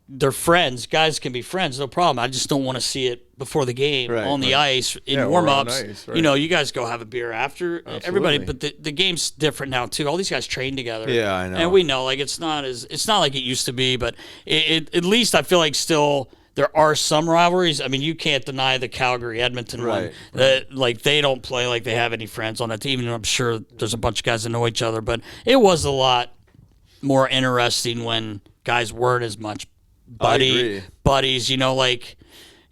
they're friends. Guys can be friends, no problem. I just don't want to see it before the game on the ice in warm-ups. Right. You guys go have a beer after. Absolutely. Everybody, but the game's different now too. All these guys train together. Yeah, I know. And we know, like, it's not like it used to be, but at least I feel like still there are some rivalries. I mean, you can't deny the Calgary-Edmonton one. That, like, they don't play like they have any friends on that team. And I'm sure there's a bunch of guys that know each other, but it was a lot more interesting when guys weren't as much buddies.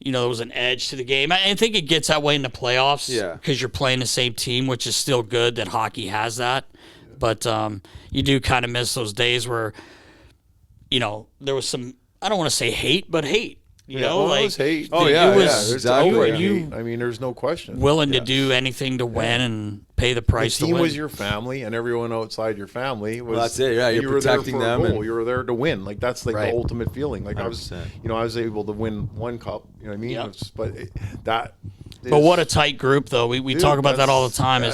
There was an edge to the game. I think it gets that way in the playoffs because you're playing the same team, which is still good that hockey has that. But you do kind of miss those days where, there was some, I don't want to say hate, but hate. It was hate. Exactly. I mean, there's no question. Willing to do anything to win and pay the price to win. The team was your family, and everyone outside your family was. Well, that's it. Yeah, you're protecting them. And you were there to win. Like, that's like the ultimate feeling. Like 100%. I was able to win one cup. You know what I mean? Yep. But what a tight group, though. We talk about that all the time.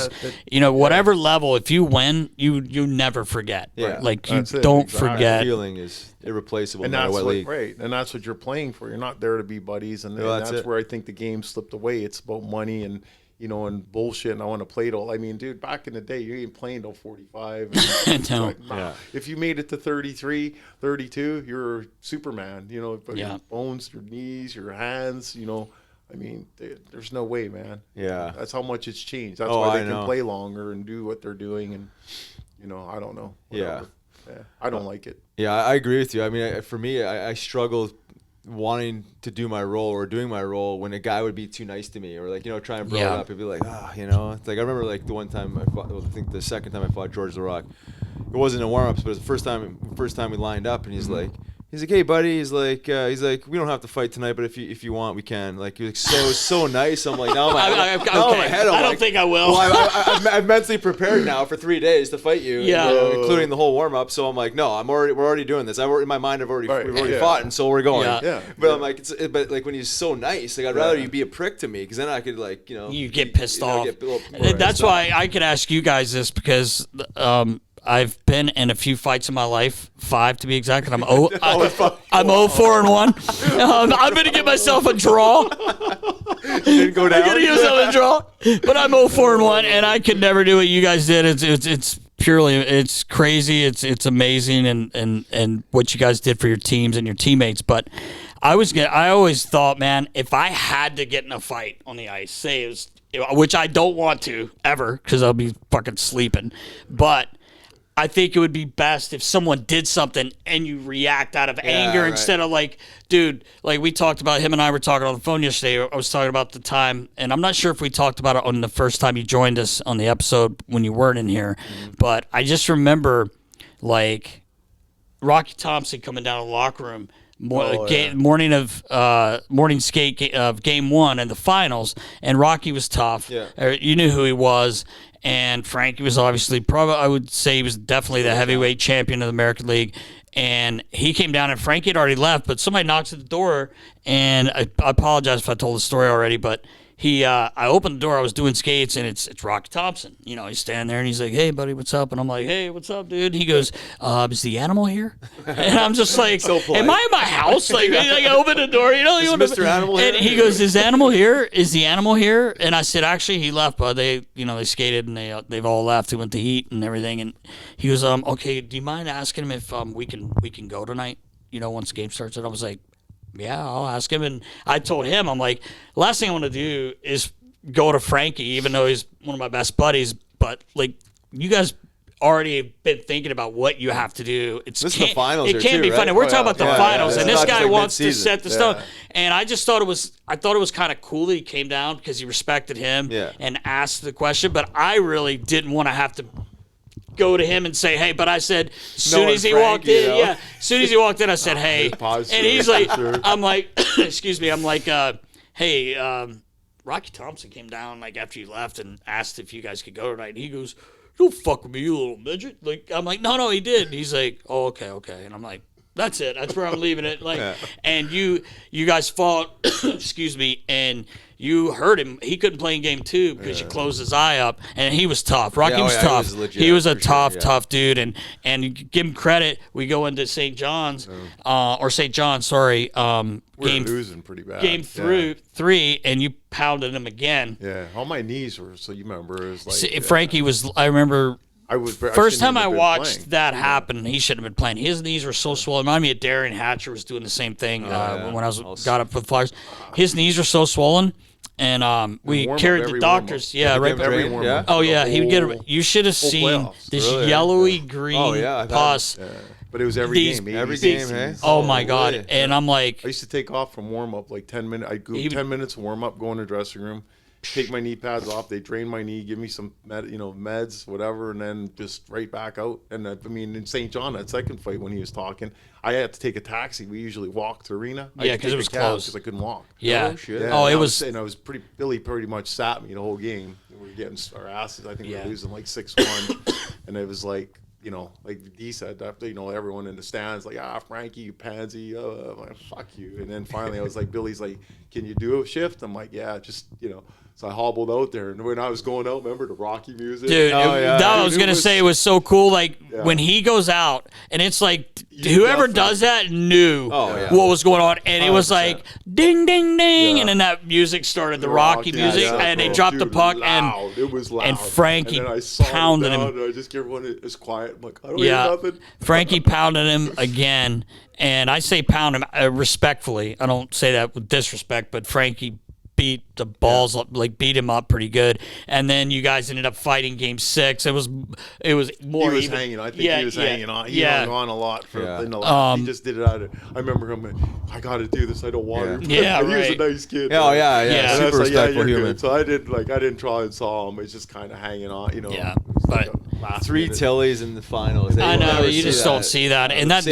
Whatever level, if you win, you never forget. Yeah. Like, you don't forget. The feeling is irreplaceable and no matter what league. Right, and that's what you're playing for. You're not there to be buddies, and that's where I think the game slipped away. It's about money and and bullshit, and I want to play till. I mean, dude, back in the day, you ain't playing till 45. And if you made it to 33, 32, you're Superman. Your bones, your knees, your hands. I mean, there's no way, man. Yeah, that's how much it's changed. That's why they can play longer and do what they're doing, and I don't know. Whatever. Yeah, I don't like it. Yeah, I agree with you. I mean, for me, I struggle wanting to do my role or doing my role when a guy would be too nice to me or try and bro it up. It'd be like, it's like I remember like the one time I think the second time I fought George the Rock. It wasn't in warm-ups, but it was the first time we lined up, and he's like, hey buddy, he's like we don't have to fight tonight, but if you want we can. Like, he was so nice. I'm like, no, I don't think I will. Well, I've mentally prepared now for 3 days to fight you, including the whole warm up. So I'm like, no, we're already doing this. In my mind we've already fought, and so we're going. But I'm like, but like when he's so nice, like I'd rather you be a prick to me, because then I could you get pissed off. That's why I could ask you guys this, because I've been in a few fights in my life, 5 to be exact, and I'm 0-4-1. I'm going to give myself a draw. Didn't go down. I'm going to give myself a draw, but I'm 0-4-1, and I could never do what you guys did. It's purely, it's crazy. It's amazing, and what you guys did for your teams and your teammates. But I always thought, man, if I had to get in a fight on the ice, say it was, which I don't want to ever, because I'll be fucking sleeping, but I think it would be best if someone did something and you react out of anger instead of like, dude, like we talked about, him and I were talking on the phone yesterday. I was talking about the time, and I'm not sure if we talked about it on the first time you joined us on the episode when you weren't in here, but I just remember like Rocky Thompson coming down to the locker room morning skate of game 1 and the finals, and Rocky was tough. You knew who he was. And Frankie was obviously, I would say he was definitely the heavyweight champion of the American League. And he came down, and Frankie had already left, but somebody knocks at the door, and I apologize if I told the story already, but I opened the door, I was doing skates, and it's Rocky Thompson. He's standing there, and he's like, hey, buddy, what's up? And I'm like, hey, what's up, dude? He goes, is the animal here? And I'm just like, am I in my house? Like I opened the door, is Mr. Animal here? And he goes, is Animal here? Is the animal here? And I said, actually, he left, but they skated, and they've all left. They went to eat and everything. And he goes, okay, do you mind asking him if we can go tonight, once the game starts? And I was like, yeah, I'll ask him. And I told him, I'm like, last thing I want to do is go to Frankie, even though he's one of my best buddies. But like, you guys already been thinking about what you have to do. This is the finals. It can't be funny. We're talking about the finals, and this guy wants to set the stone. And I just thought it was kind of cool that he came down because he respected him and asked the question. But I really didn't want to have to go to him and say, hey, but I said, as soon as he walked in, I said, hey, and he's like, I'm like, excuse me, I'm like, hey, Rocky Thompson came down like after you left and asked if you guys could go tonight. And he goes, don't fuck with me, you little midget. Like, I'm like, no, he did. And he's like, oh, okay. And I'm like, That's it. That's where I'm leaving it. Like, and you guys fought, excuse me, and you hurt him. He couldn't play in game 2 because you closed his eye up, and he was tough. Rocky was tough. He was a tough dude, and you give him credit. We go into St. John's, or St. John, sorry. We're losing pretty bad. Game 3, and you pounded him again. Yeah, all my knees were. So you remember, it was like Frankie was. I remember. First time I watched playing. that happen, he shouldn't have been playing. His knees were so swollen. Remind me of Darian Hatcher was doing the same thing when I got up for the Flyers. His knees were so swollen, and we carried the doctors. Right. Oh yeah, he would get. You should have seen this yellowy green pus. But it was every game. Every game, hey? Oh my God! And I'm like, I used to take off from warm up like 10 minutes. I'd go 10 minutes warm up, go in the dressing room, take my knee pads off. They drain my knee, give me some meds, whatever, and then just right back out. And I mean, in St. John, that second fight when he was talking, I had to take a taxi. We usually walk to arena. Yeah, because it was close. Because I couldn't walk. Yeah. Oh, shit. Oh, it was. And I was Billy pretty much sat me the whole game. We were getting our asses. I think we were losing like 6-1, and it was like. Like D said, everyone in the stands, like, Frankie, you pansy, I'm like, fuck you. And then finally I was like, Billy's like, can you do a shift? I'm like, yeah, just, So I hobbled out there. And when I was going out, remember the Rocky music? Dude, I was going to say it was so cool. Like, when he goes out, and it's like, whoever does that knew what was going on. And it was like, ding, ding, ding. And then that music started, the Rocky music. And they dropped the puck. Loud. It was loud. And Frankie pounded him. And I just give everyone, it's quiet. I'm like, I don't hear nothing. Frankie pounded him again. And I say pound him respectfully. I don't say that with disrespect, but Frankie beat the balls up, beat him up pretty good. And then you guys ended up fighting game 6. It was more he was even. Hanging. I think he was hanging on. He hung on a lot in the last. He just did it out of. I remember him. I got to do this. I don't want to. Yeah, he was a nice kid. Yeah. Super respectful human. So I didn't try and saw him. It's just kind of hanging on. Yeah, but 3 Tillies in the finals. I know you just don't see that, and that's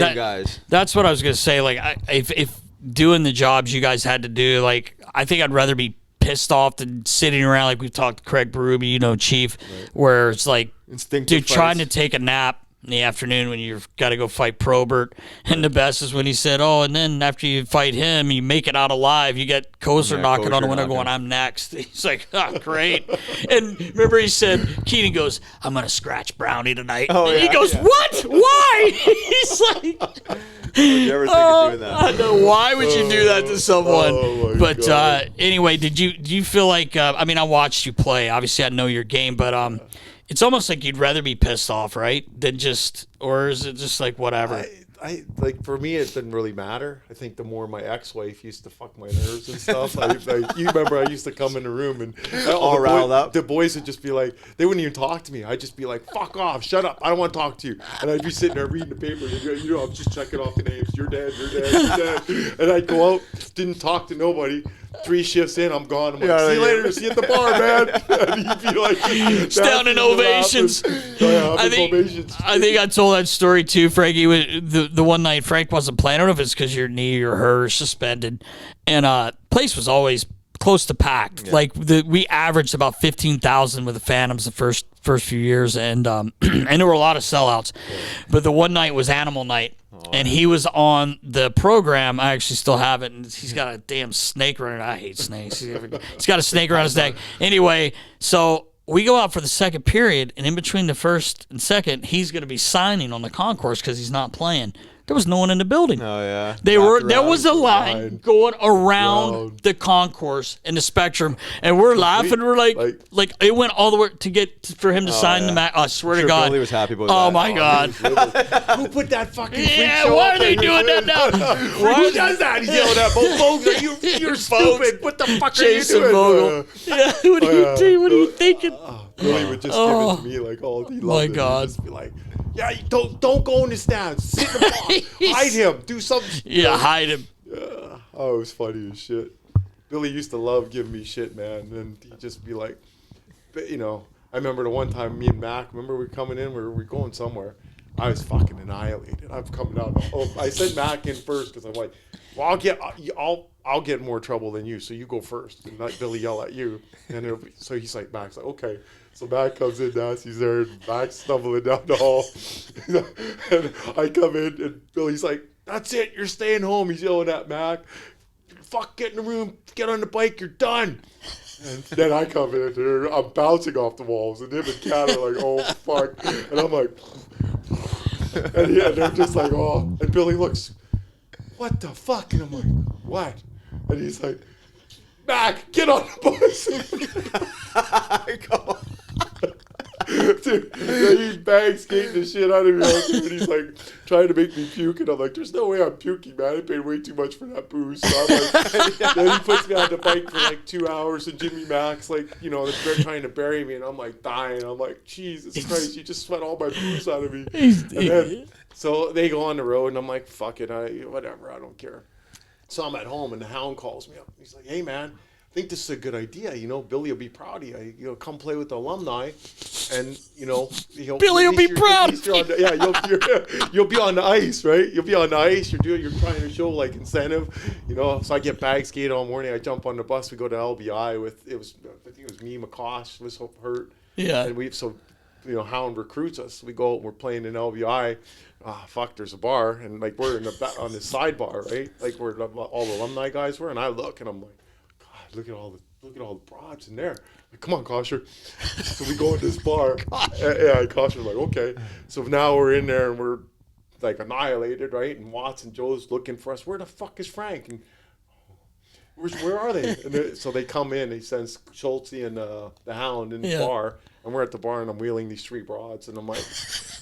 what I was gonna say. Like, if doing the jobs you guys had to do, like, I think I'd rather be pissed off than sitting around like we've talked to Craig Berube, Chief, where it's like, dude, trying to take a nap in the afternoon when you've got to go fight Probert. And the best is when he said, and then after you fight him, you make it out alive. You get Kosar knocking on the window going, I'm next. He's like, great. And remember he said, Keaton goes, I'm going to scratch Brownie tonight. And he goes, what? Why? He's like... Would you ever think of doing that? I know. Why would you do that to someone? But anyway, do you feel like? I mean, I watched you play. Obviously, I know your game, but it's almost like you'd rather be pissed off, right? Than just, or is it just like whatever? I like, for me, it didn't really matter. I think the more my ex-wife used to fuck my nerves and stuff. You remember I used to come in the room and all riled up. The boys would just be like, they wouldn't even talk to me. I'd just be like, fuck off, shut up, I don't want to talk to you. And I'd be sitting there reading the paper. And, I'm just checking off the names. You're dead. And I'd go out, didn't talk to nobody. 3 shifts in, I'm gone. I'm like, see you later. See you at the bar, man. And he'd be like, down in ovations. I think I told that story too, Frankie. The one night Frank wasn't playing. I don't know if it's because your knee or her suspended, and place was always close to packed. Yeah. Like we averaged about 15,000 with the Phantoms the first few years, and and there were a lot of sellouts. Yeah. But the one night was Animal Night. And he was on the program. I actually still have it. And he's got a damn snake running. I hate snakes. He's got a snake around his neck. Anyway, so we go out for the second period, and in between the first and second, he's going to be signing on the concourse because he's not playing. There was no one in the building. Oh yeah. There was a line going around the concourse in the Spectrum, and we're laughing. We're like it went all the way to get for him to sign the match. I swear to God. Billy was happy about that. My God. Who put that fucking freak show why are they doing that now? Who does that? He's yelling at both folks. You're stupid. What the fuck Jason are you doing? Vogel. What are you thinking? Billy would just give it to me like all he loved. My God. He'd just be like, yeah, don't go in the stands. Sit in the box. Hide him. Do something. Yeah, hide him. Yeah. Oh, it was funny as shit. Billy used to love giving me shit, man. And he'd just be like, I remember the one time me and Mac, we were coming in, we were going somewhere. I was fucking annihilated. I'm coming out. I sent Mac in first because I'm like, well, I'll get more trouble than you, so you go first and let Billy yell at you. And so he's like, Mac's like, okay. So Mac comes in, Nasty's there, and Mac's stumbling down the hall. And I come in, and Billy's like, That's it. You're staying home. He's yelling at Mac. Fuck, get in the room. Get on the bike. You're done. And then I come in there. I'm bouncing off the walls. And him and Kat are like, oh, fuck. And I'm like, and yeah, they're just like, oh. And Billy looks, what the fuck? And I'm like, what? And he's like, Mac, get on the bus. Dude, he bang skating the shit out of me out there, and he's like trying to make me puke, and I'm like, there's no way I'm puking, man. I paid way too much for that booze. So I'm like, then he puts me on the bike for like 2 hours, and Jimmy Mac's like, you know, they're trying to bury me, and I'm like dying. I'm like, Jesus Christ, you just sweat all my booze out of me. And then, so they go on the road, and I'm like, fuck it, whatever, I don't care. So I'm at home, and the Hound calls me up. He's like, hey, man, I think this is a good idea. You know, Billy will be proud of you. You know, come play with the alumni, and you know, Billy will be proud. You'll be on the ice, right? You'll be on the ice. You're trying to show like incentive, you know. So I get bag skate all morning. I jump on the bus. We go to LBI I think it was me, McCosh was hurt. Yeah. And Hound recruits us. We go out and we're playing in LBI. There's a bar, and like we're on the sidebar, right? Like where all the alumni guys were, and I look and I'm like, look at all the broads in there. Like, come on, Kosher. So we go in this bar. Kosher's like, okay. So now we're in there and we're like annihilated, right? And Watts and Joe's looking for us. Where the fuck is Frank? And where are they? And so they come in. He sends Schulte and the Hound in the bar, and we're at the bar, and I'm wheeling these 3 broads, and I'm like,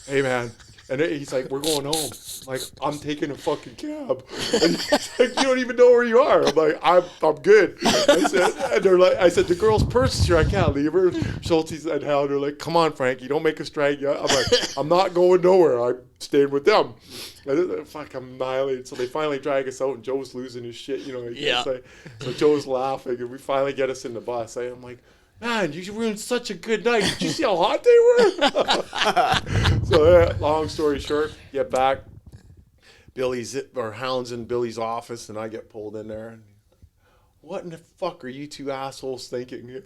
hey man. And he's like, we're going home. I'm like, I'm taking a fucking cab. And he's like, you don't even know where you are. I'm like, I'm good. I said, the girl's purse is here. I can't leave her. Schulte and Hal, they're like, come on, Frank. You don't make us drag you. I'm like, I'm not going nowhere. I'm staying with them. And fuck, I'm annihilated. So they finally drag us out, and Joe's losing his shit. You know, so Joe's laughing, and we finally get us in the bus. I'm like, man, you ruined such a good night. Did you see how hot they were? So, long story short, get back. Hound's in Billy's office, and I get pulled in there. And, what in the fuck are you 2 assholes thinking?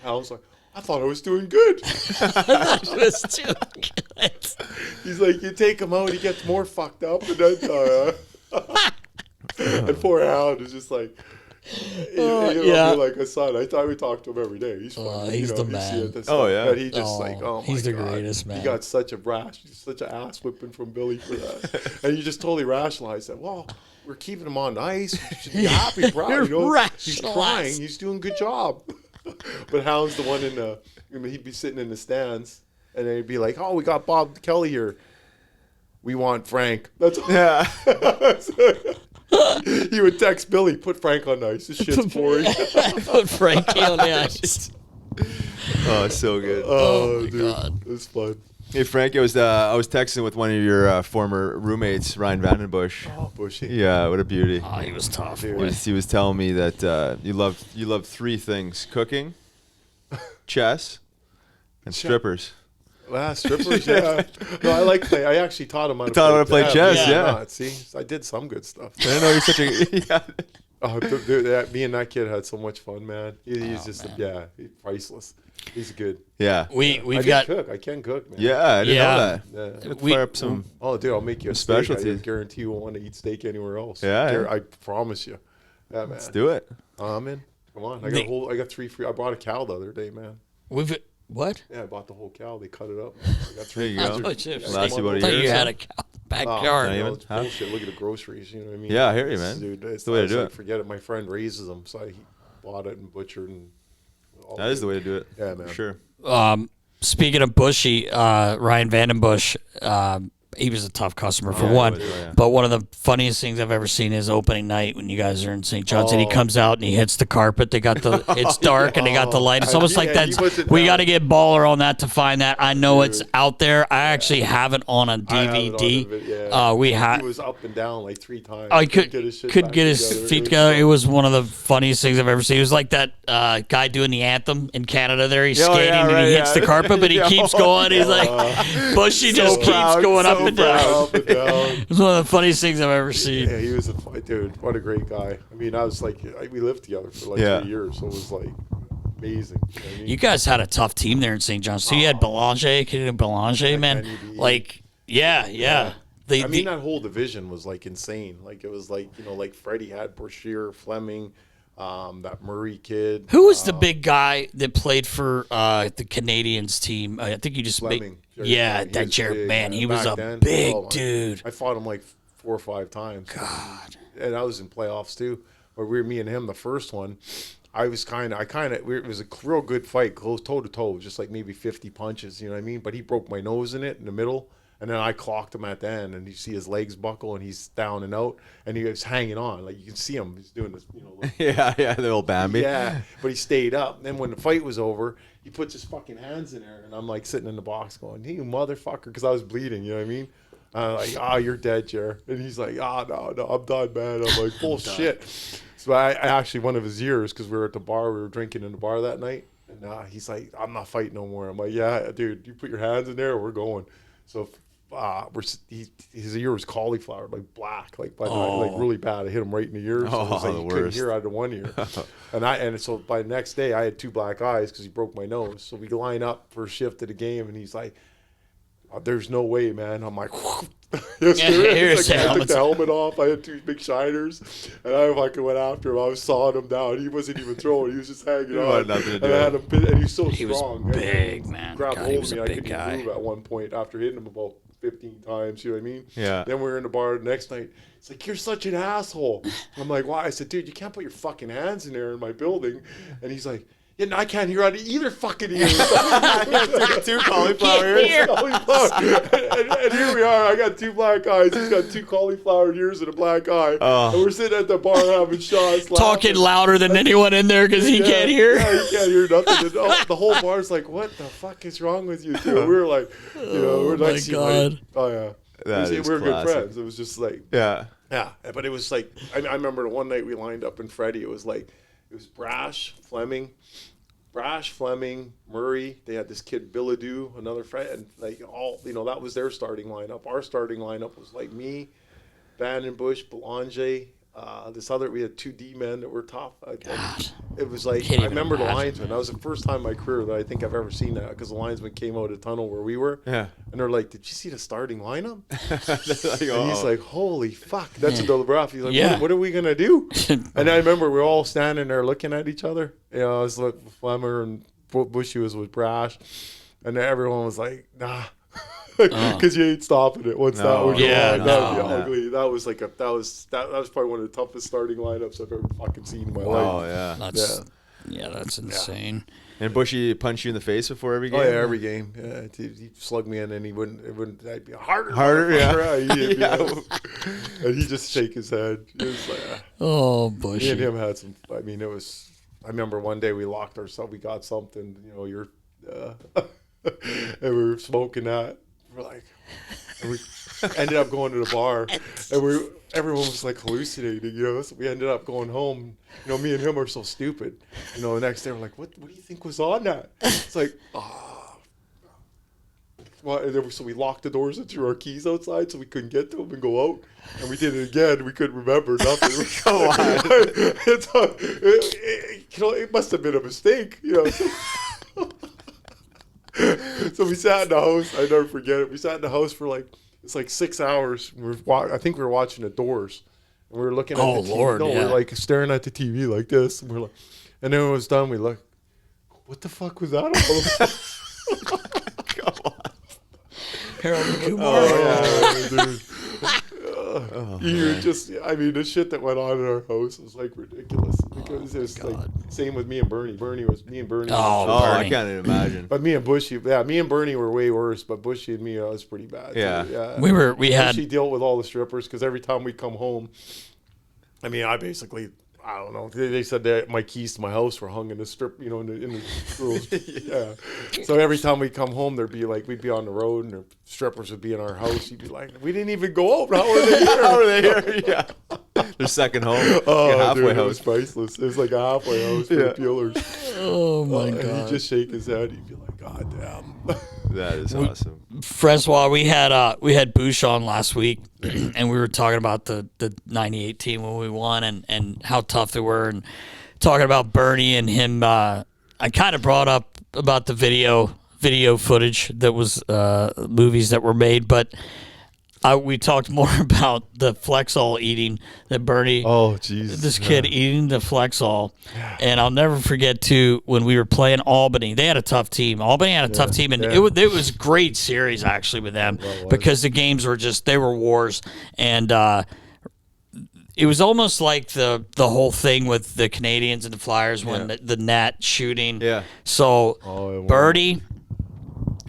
Hound's like, I thought I was doing good. I was doing good. He's like, you take him out, he gets more fucked up. And then, and poor Hound is just like, like a son. I thought we talked to him every day. He's funny. He's the man. But he just he's the greatest man. He got such an ass whipping from Billy for that, and you just totally rationalized that. Well, we're keeping him on the ice. You should be happy, proud. He's crying. He's doing a good job. But Hound's the one he'd be sitting in the stands, and then he'd be like, "Oh, we got Bob Kelly here. We want Frank." That's all. Yeah. He would text Billy, put Frank on the ice. This shit's boring. Put Frankie on the ice. Oh, it's so good. Oh, dude, God. it was fun. Hey, Frank, I was texting with one of your former roommates, Ryan Vandenbush. Oh, Bushy. Yeah, what a beauty. Oh, he was tough. He was telling me that you love 3 things: cooking, chess, and strippers. Strippers, yeah. No, I like play. I actually taught him how to play chess. Yeah. See, I did some good stuff. I didn't know you're such a. Yeah. Oh, dude, me and that kid had so much fun, man. He's he's priceless. He's good. Yeah. I can cook, man. Yeah, I didn't know that. Yeah. Fire up some. Oh, dude, I'll make you a specialty. I guarantee you won't want to eat steak anywhere else. Yeah. I promise you. Yeah, man. Let's do it. I'm in. Come on. I got 3 free. I bought a cow the other day, man. What? Yeah, I bought the whole cow. They cut it up. I got 3. There you go. Last you about a year. You had a cow in the backyard. It's bullshit. Look at the groceries. You know what I mean? Yeah, I hear you, man. Dude, it's the way to do it. Forget it. My friend raises them, so I bought it and butchered. And that is the way to do it. Yeah, man. For sure. Speaking of Bushy, Ryan Vandenbush, he was a tough customer for one. But one of the funniest things I've ever seen is opening night when you guys are in St. John's and he comes out and he hits the carpet. It's dark and they got the light. It's almost like we got to get baller on that to find that. I know it's out there. I actually have it on a DVD. He was up and down like 3 times. I couldn't get his feet together. It was one of the funniest things I've ever seen. It was like that guy doing the anthem in Canada there. He's skating and he hits the carpet, but he keeps going. He's like, Bushy just keeps going up and down. It's one of the funniest things I've ever seen. Yeah, he was dude. What a great guy. I mean, I was like, we lived together for like 3 years, so it was like amazing. You know what I mean? You guys had a tough team there in St. John's. So you had Belanger, man. Like, yeah. that whole division was like insane. Like it was like, like Freddie had Brashear, Fleming, that Murray kid. Who was the big guy that played for the Canadians team? I think you just Fleming. that Jared, man, he was a big dude. I fought him like 4 or 5 times. God. And I was in playoffs too, where me and him, the first one. It was a real good fight, close toe to toe, just like maybe 50 punches, you know what I mean? But he broke my nose in the middle, and then I clocked him at the end, and you see his legs buckle, and he's down and out, and he was hanging on, like you can see him, he's doing this, the little Bambi. Yeah, but he stayed up. And then when the fight was over, he puts his fucking hands in there, and I'm like sitting in the box going, "Hey, you motherfucker," because I was bleeding, you know what I mean? Like, you're dead, Jer. And he's like, no, I'm done, man. I'm like, bullshit. So I actually, one of his years, because we were at the bar, we were drinking in the bar that night, and he's like, "I'm not fighting no more." I'm like, "Yeah, dude, you put your hands in there, we're going." So his ear was cauliflower, like black, like really bad. I hit him right in the ear, so it was like he couldn't hear out of one ear. and so by the next day, I had 2 black eyes because he broke my nose. So we line up for a shift of the game, and he's like, "There's no way, man." I'm like, I took the helmet off. I had 2 big shiners, and I fucking went after him. I was sawing him down. He wasn't even throwing. He was just hanging on. Nothing to do. And I had him, and he was so strong. He was big, man. Grabbed God, hold he of was me. a I big couldn't guy. even move at one point after hitting him about 15 times. You know what I mean? Yeah. Then we were in the bar the next night. It's like, "You're such an asshole." I'm like, "Why?" I said, "Dude, you can't put your fucking hands in there in my building." And he's like, "Yeah, no, I can't hear out of either fucking ear." 2 cauliflower ears. And here we are. I got 2 black eyes. He's got 2 cauliflower ears and a black eye. And we're sitting at the bar having shots, talking louder than anyone in there because he can't hear. Yeah, he can't hear nothing. And the whole bar's like, "What the fuck is wrong with you two?" We were like, we're like, God. "Oh yeah." We were good friends. It was just like, yeah. But it was like, I remember the one night we lined up in Freddie. It was Brash, Fleming, Murray. They had this kid Bialowas, another friend, and like all, that was their starting lineup. Our starting lineup was like me, Vandenbush, Belanger, we had 2 D men that were tough. It was like, I remember the linesman. That was the first time in my career that I think I've ever seen that, because the linesman came out of the tunnel where we were. Yeah. And they're like, "Did you see the starting lineup?" Like, and he's like, "Holy fuck." That's a double breath. He's like, what are we going to do? And I remember we were all standing there looking at each other. I was like, Flemmer and Bushy was with Brash. And everyone was like, "Nah." Because you ain't stopping it once that would go on. That would be ugly. That was like that was probably one of the toughest starting lineups I've ever fucking seen in my life. Oh yeah. That's insane. And Bushy punched you in the face before every game? Oh yeah, every game. Yeah, he'd slug me in, and I'd be harder. And he'd just shake his head. It was like, Bushy. Me and him had some. I mean, I remember one day we locked ourselves. We got something. And we were smoking that. We're like, and we ended up going to the bar, and everyone was like hallucinating, So we ended up going home. Me and him are so stupid. The next day we're like, what do you think was on that? It's like, well, and then so we locked the doors and threw our keys outside so we couldn't get to them and go out. And we did it again. We couldn't remember nothing. Go on. It must have been a mistake, So we sat in the house. I never forget it. We sat in the house for like 6 hours. I think we were watching The Doors, and we were looking at the TV. Lord, we were like staring at the TV like this, and we're like, and then when it was done, we looked. What the fuck was that all about? Come on. Harold and Kumar. Oh yeah, dude. The shit that went on in our house was like ridiculous. Because it was like same with me and Bernie. Bernie. Bernie. I can't even imagine. But me and Bernie were way worse. But Bushy and me, was pretty bad. Yeah. So, We had Bushy dealt with all the strippers because every time we come home, I don't know. They said that my keys to my house were hung in the strip, in the girls. Yeah. So every time we come home, we'd be on the road, and the strippers would be in our house. You'd be like, "We didn't even go out. How are they here? How are they here?" Yeah. Their second home. Oh, halfway dude, house. It was priceless. It was like a halfway house for the peelers. Oh my God. And he'd just shake his head. He'd be like, "God damn." That is awesome. Francois, we had Bouch on last week, and we were talking about the 98 team when we won and how tough they were, and talking about Bernie and him. I kind of brought up about the video footage that was movies that were made, but we talked more about the Flexol eating than Bernie. Oh, Jesus. This kid eating the Flexol. And I'll never forget, too, when we were playing Albany. They had a tough team. Albany had a tough team, and it was a great series, actually, with them because the games were they were wars. And it was almost like the whole thing with the Canadians and the Flyers when the net shooting. Yeah. So, Birdie...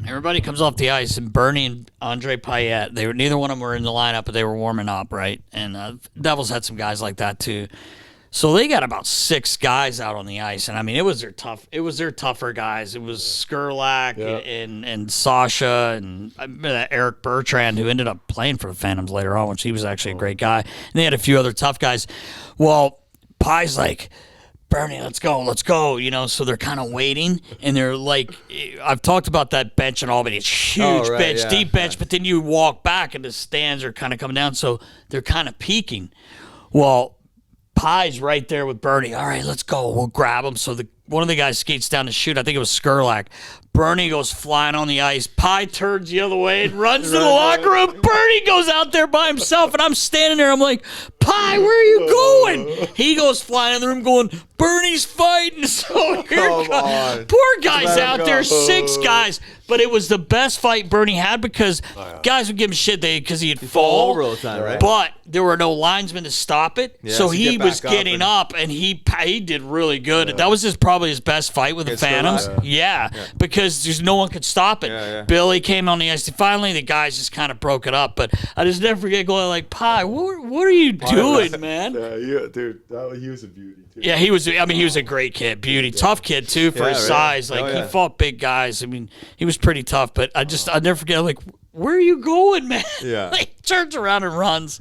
Everybody comes off the ice, and Bernie and Andre Payette, neither one of them were in the lineup, but they were warming up, right? And Devils had some guys like that too. So they got about 6 guys out on the ice, and I mean it was their tougher guys. It was Skurlak and Sasha and Eric Bertrand, who ended up playing for the Phantoms later on, which he was actually a great guy. And they had a few other tough guys. Well, Pie's like, Bernie, let's go, so they're kind of waiting, and they're like, I've talked about that bench in Albany. It's huge bench, deep bench, but then you walk back, and the stands are kind of coming down, so they're kind of peaking. Well, Pie's right there with Bernie. All right, let's go. We'll grab him. So one of the guys skates down to shoot. I think it was Skurlak. Bernie goes flying on the ice. Pie turns the other way and runs to the locker room. Bernie goes out there by himself, and I'm standing there. I'm like, Pie, where are you going? He goes flying in the room going, Bernie's fighting. So poor guy's out there, 6 guys. But it was the best fight Bernie had because guys would give him shit because he'd fall over all the time, right? But there were no linesmen to stop it. Yeah, so so he was getting up, and he did really good. That was probably his best fight with the Phantoms. Because there's no one could stop it. Billy came on the ice. Finally, the guys just kind of broke it up. But I just never forget going like, Pie, what are you doing, man? Dude, he was a beauty, too. Yeah, he was a great kid. Beauty. Tough kid, too, for his size. Like, he fought big guys. I mean, he was pretty tough. But I never forget, like, where are you going, man? Yeah. He turns around and runs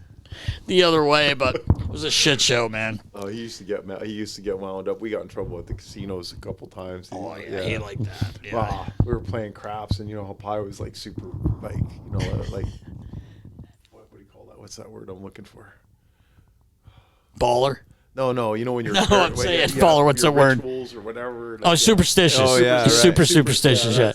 the other way, but it was a shit show, man. Oh, he used to get wound up. We got in trouble at the casinos a couple times. He liked that. Yeah. Wow. We were playing craps, and how Pie was like super, like like what do you call that? What's that word I'm looking for? Baller. No, when you're I'm saying baller. What's that word? Or whatever. Oh, superstitious. Oh, yeah, He's super superstitious. Yeah.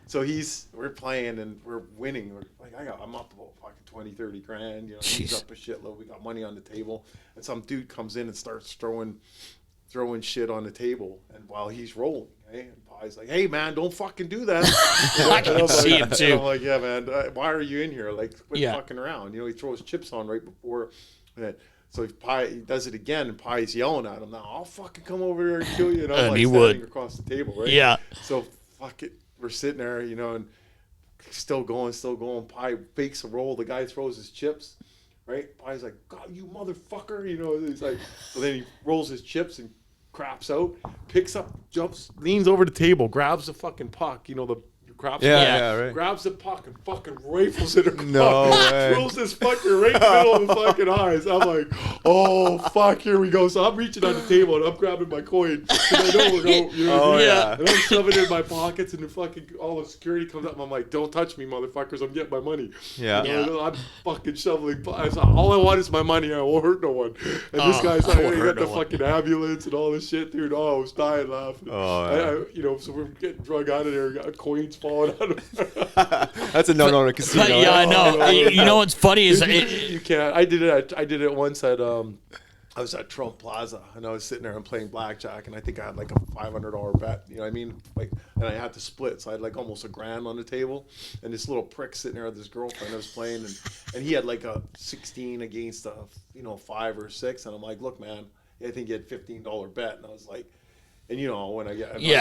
So we're playing and we're winning. I'm up about fucking 20, 30 grand. He's up a shitload. We got money on the table, and some dude comes in and starts throwing shit on the table, and while he's rolling, and Pie's like, "Hey man, don't fucking do that." I can see him too. I'm like, "Yeah man, why are you in here? Like, quit fucking around." He throws chips on right before that. So he does it again, and Pie's yelling at him. Now I'll fucking come over here and kill you. And I'm like standing across the table, right? Yeah. So fuck it, we're sitting there, and still going. Pie fakes a roll. The guy throws his chips, right? Pie's like, "God, you motherfucker!" He's like. So then he rolls his chips and craps out, picks up, jumps, leans over the table, grabs the fucking puck. The craps. Right. Grabs the puck and fucking rifles it across. No way. Throws this fucker right in the middle of the fucking eyes. I'm like, oh fuck, here we go. So I'm reaching on the table and I'm grabbing my coin because I know we're going. And I'm shoving it in my pockets, and all the security comes up, and I'm like, don't touch me, motherfuckers. I'm getting my money. I'm fucking shoveling. All I want is my money. I won't hurt no one. And this guy's like, he got the fucking ambulance and all this shit, dude. Oh, I was dying laughing. So we're getting drug out of there. Got coins falling out of That's a no-no in a casino. Yeah, I know. You know what's funny is you can't. I did it once at I was at Trump Plaza, and I was sitting there and playing blackjack, and I think I had like a $500 bet. You know what I mean? Like, and I had to split, so I had like almost $1,000 on the table, and this little prick sitting there with his girlfriend I was playing, and he had like a 16 against a 5 or 6, and I'm like, look, man, I think he had $15 bet, and I was like, and when I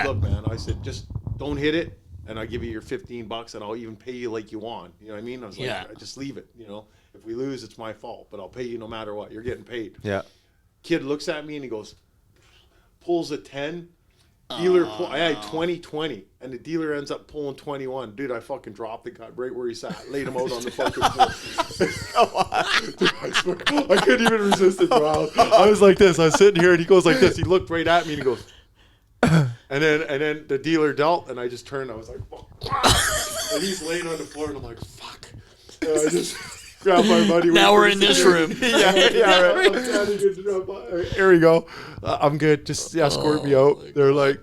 look, man, I said, just don't hit it. And I'll give you your $15, and I'll even pay you like you want. You know what I mean? I was like, I just leave it. If we lose, it's my fault, but I'll pay you no matter what. You're getting paid. Yeah. Kid looks at me and he goes, pulls a 10. Dealer, I had 20, and the dealer ends up pulling 21. Dude, I fucking dropped the guy right where he sat, laid him out on the fucking floor. Dude, I swear, I couldn't even resist it, bro. I was like this. I was sitting here, and he goes like this. He looked right at me, and he goes. And then the dealer dealt, and I just turned. I was like, fuck. And he's laying on the floor, and I'm like, fuck. And I just grabbed my money. Now we're in this room. Right. Here we go. I'm good. Just escort me out. They're like,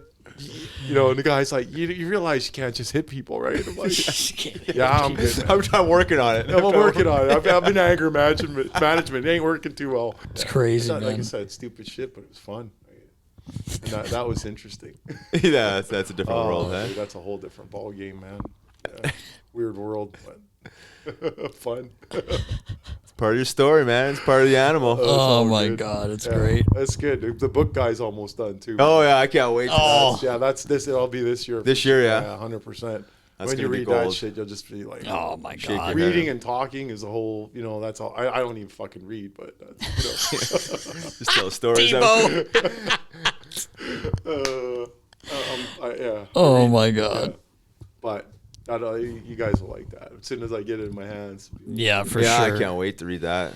You know, and the guy's like, you realize you can't just hit people, right? I'm like, yeah, I'm good. I'm working on it. I'm working on it. I've been anger management. It ain't working too well. It's crazy, Like man. I said, stupid shit, but it was fun. And that was interesting. Yeah, that's a different world, huh? Dude, that's a whole different ball game, man. Yeah. Weird world, but fun. It's part of your story, man. It's part of the animal. Oh my good. God, it's Yeah, great. That's good. The book guy's almost done too. Oh yeah, I can't wait. That's this. It'll be this year. This year, yeah. 100%. That's When you gonna be read that gold. shit, you'll just be like, Oh my Shake God. your reading and talking is a whole. You know, that's all. I don't even fucking read, but Just tell stories. Tebow. yeah. Oh my God. Yeah. But you guys will like that. As soon as I get it in my hands, Yeah, for Yeah, sure. I can't wait to read that.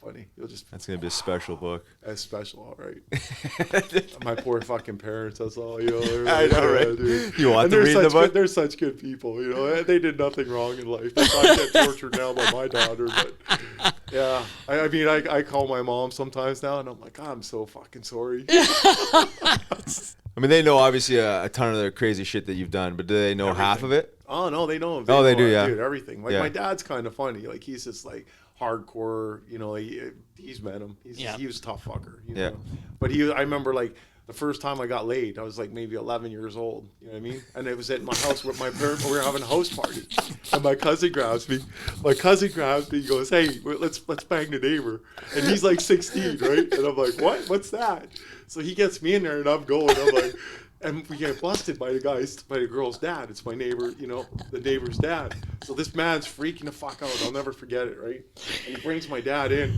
funny. You'll just That's gonna be a special book. That's special, all right. My poor fucking parents. That's all. You know. I know, yeah, right? dude. You want And to they're read the such book? Good, they're such good people. You know, they did nothing wrong in life. That's why I get tortured now by my daughter. But yeah, I mean, I call my mom sometimes now, and I'm like, I'm so fucking sorry. I mean, they know obviously a ton of the crazy shit that you've done, but do they know half of it? Oh no, they know. Oh, they do, yeah. Dude, everything. Like Yeah. my dad's kind of funny. Like he's just like hardcore. You know, he's met him. He was a tough fucker. You Yeah. know? But I remember like the first time I got laid, I was like maybe 11 years old. You know what I mean? And it was at my house with my parents. We were having a house party, and my cousin grabs me. My cousin grabs me. He goes, "Hey, let's bang the neighbor." And he's like 16, right? And I'm like, "What? What's that?" So he gets me in there, and I'm going. I'm like. And we get busted by the girl's dad. It's my neighbor, you know, the neighbor's dad. So this man's freaking the fuck out. I'll never forget it, right? And he brings my dad in,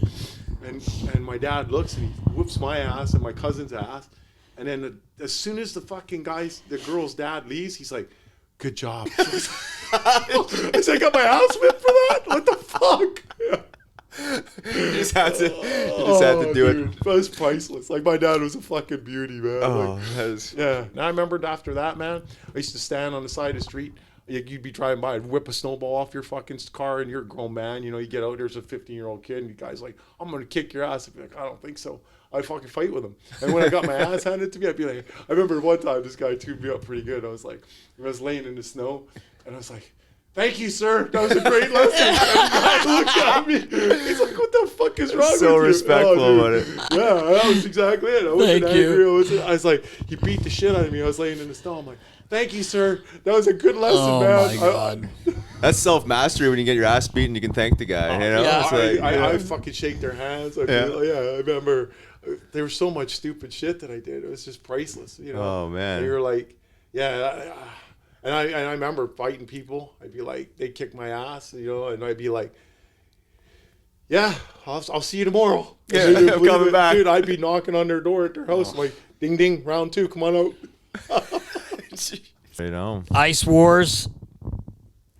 and my dad looks and he whoops my ass and my cousin's ass. And then as soon as the girl's dad leaves, he's like, "Good job." I said, "I got my ass whipped for that? What the fuck?" Yeah. You just had to do dude, it. That was priceless. Like my dad was a fucking beauty, man. Oh, Like, that is. yeah. And I remembered after that, man, I used to stand on the side of the street. You'd be driving by, I'd whip a snowball off your fucking car, and you're a grown man. You know, you get out, there's a 15-year-old kid, and the guy's like, "I'm going to kick your ass." I'd be like, "I don't think so." I'd fucking fight with him. And when I got my ass handed to me, I'd be like, I remember one time this guy tuned me up pretty good. I was laying in the snow, and I was like, "Thank you, sir. That was a great lesson." And the guy looked at me. He's like, "What the fuck is wrong with you?" So respectful about it. Yeah, that was exactly it. I wasn't Thank you. angry. I was like, he beat the shit out of me. I was laying in the snow. I'm like, "Thank you, sir. That was a good lesson, Oh man." my God. That's self-mastery when you get your ass beaten, you can thank the guy. You know? Yeah. It's like, I fucking shake their hands. I remember there was so much stupid shit that I did. It was just priceless, you know. Oh, man. And you're like, yeah. And I remember fighting people. I'd be like, they'd kick my ass, you know, and I'd be like, "Yeah, I'll see you tomorrow." Yeah, And I'm coming back. Dude, I'd be knocking on their door at their house, like, "Ding ding, round 2, come on out." Right on. Ice Wars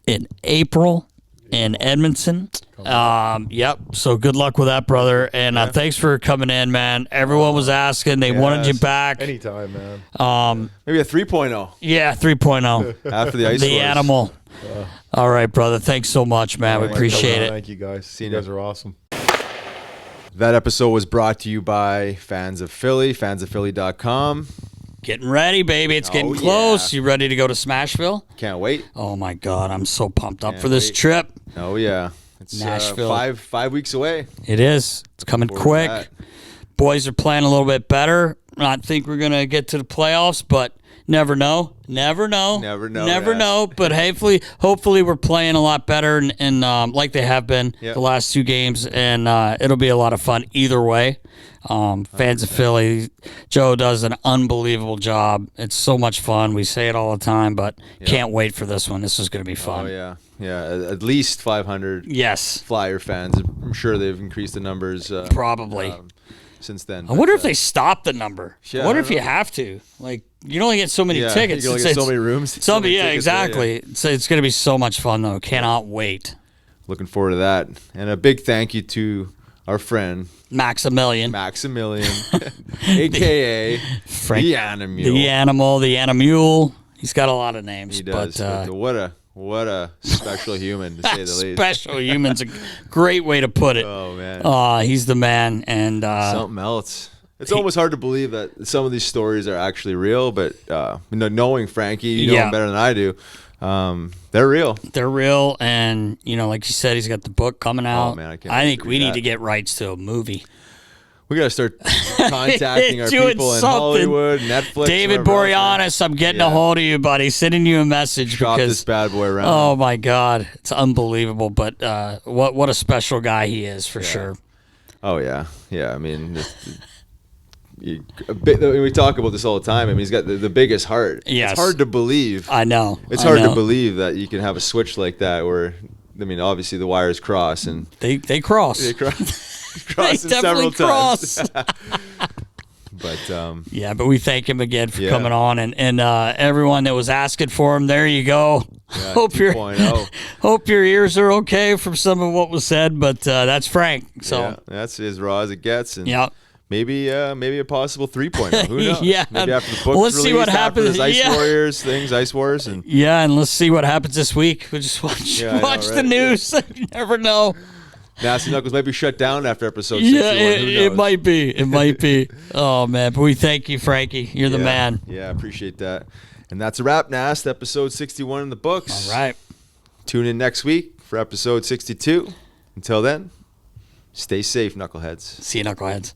in April in Edmonton. Yep. So good luck with that, brother. And thanks for coming in, man. Everyone was asking. They wanted you Yes. back. Anytime, man. Maybe a 3.0 Yeah, 3.0. after the ice The wars. animal. All right, brother. Thanks so much, man. We appreciate it. Thank you, guys. See You you guys are awesome. That episode was brought to you by Fans of Philly, fansophilly.com. Getting ready, baby. It's getting Oh, close. yeah. You ready to go to Smashville? Can't wait. Oh, my God. I'm so pumped up Can't for this wait. trip. Oh, yeah. It's Nashville. 5 weeks away. It is. It's coming Forward to quick. that. Boys are playing a little bit better. I think we're going to get to the playoffs, but never know. Never know. Never know, Never yeah. know. But hopefully we're playing a lot better and like they have been Yep. the last 2 games, and it'll be a lot of fun either way. Fans of Philly, Joe does an unbelievable job. It's so much fun. We say it all the time, but can't wait for this one. This is going to be fun. Oh, yeah. Yeah, at least 500 Yes, Flyer fans. I'm sure they've increased the numbers probably. since then. I wonder if they stop the number. Yeah, I wonder I if don't you have to. Like, you can only get so many tickets. You only get so many rooms. so many Yeah, tickets, right? exactly. So it's going to be so much fun, though. Cannot wait. Looking forward to that. And a big thank you to our friend, Maximilian. Maximilian, a.k.a. Frank- the Animal. The animal, the animal. He's got a lot of names. He does. But, What a special human, to say the least. special human's a great way to put it. Oh, man. He's the man. And Something else. It's almost hard to believe that some of these stories are actually real, but knowing Frankie, you know him better than I do, they're real. They're real, and like you said, he's got the book coming out. Oh, man, I think we need to get rights to a movie. We got to start contacting our people in Hollywood, Netflix. David Boreanaz, I'm getting a hold of you, buddy. Sending you a message. Shop because this bad boy around. Oh, my God. It's unbelievable, but what a special guy he is, for sure. Oh, yeah. Yeah, I mean, we talk about this all the time. I mean, he's got the biggest heart. Yes. It's hard to believe. I know. It's hard to believe that you can have a switch like that where, I mean, obviously the wires cross. And They cross. They cross. They definitely cross. But but we thank him again for coming on, and everyone that was asking for him, there you go. Yeah, hope your ears are okay from some of what was said, but that's Frank. So that's as raw as it gets. And maybe a possible 3.0. Who knows? Maybe after the book's let's see what happens. Ice Wars, and and let's see what happens this week. We'll just watch the news. You never know. Nasty Knuckles might be shut down after episode 61. It might be. It might be. Oh, man. But we thank you, Frankie. You're the man. Yeah, I appreciate that. And that's a wrap, Nast. Episode 61 in the books. All right. Tune in next week for episode 62. Until then, stay safe, Knuckleheads. See you, Knuckleheads.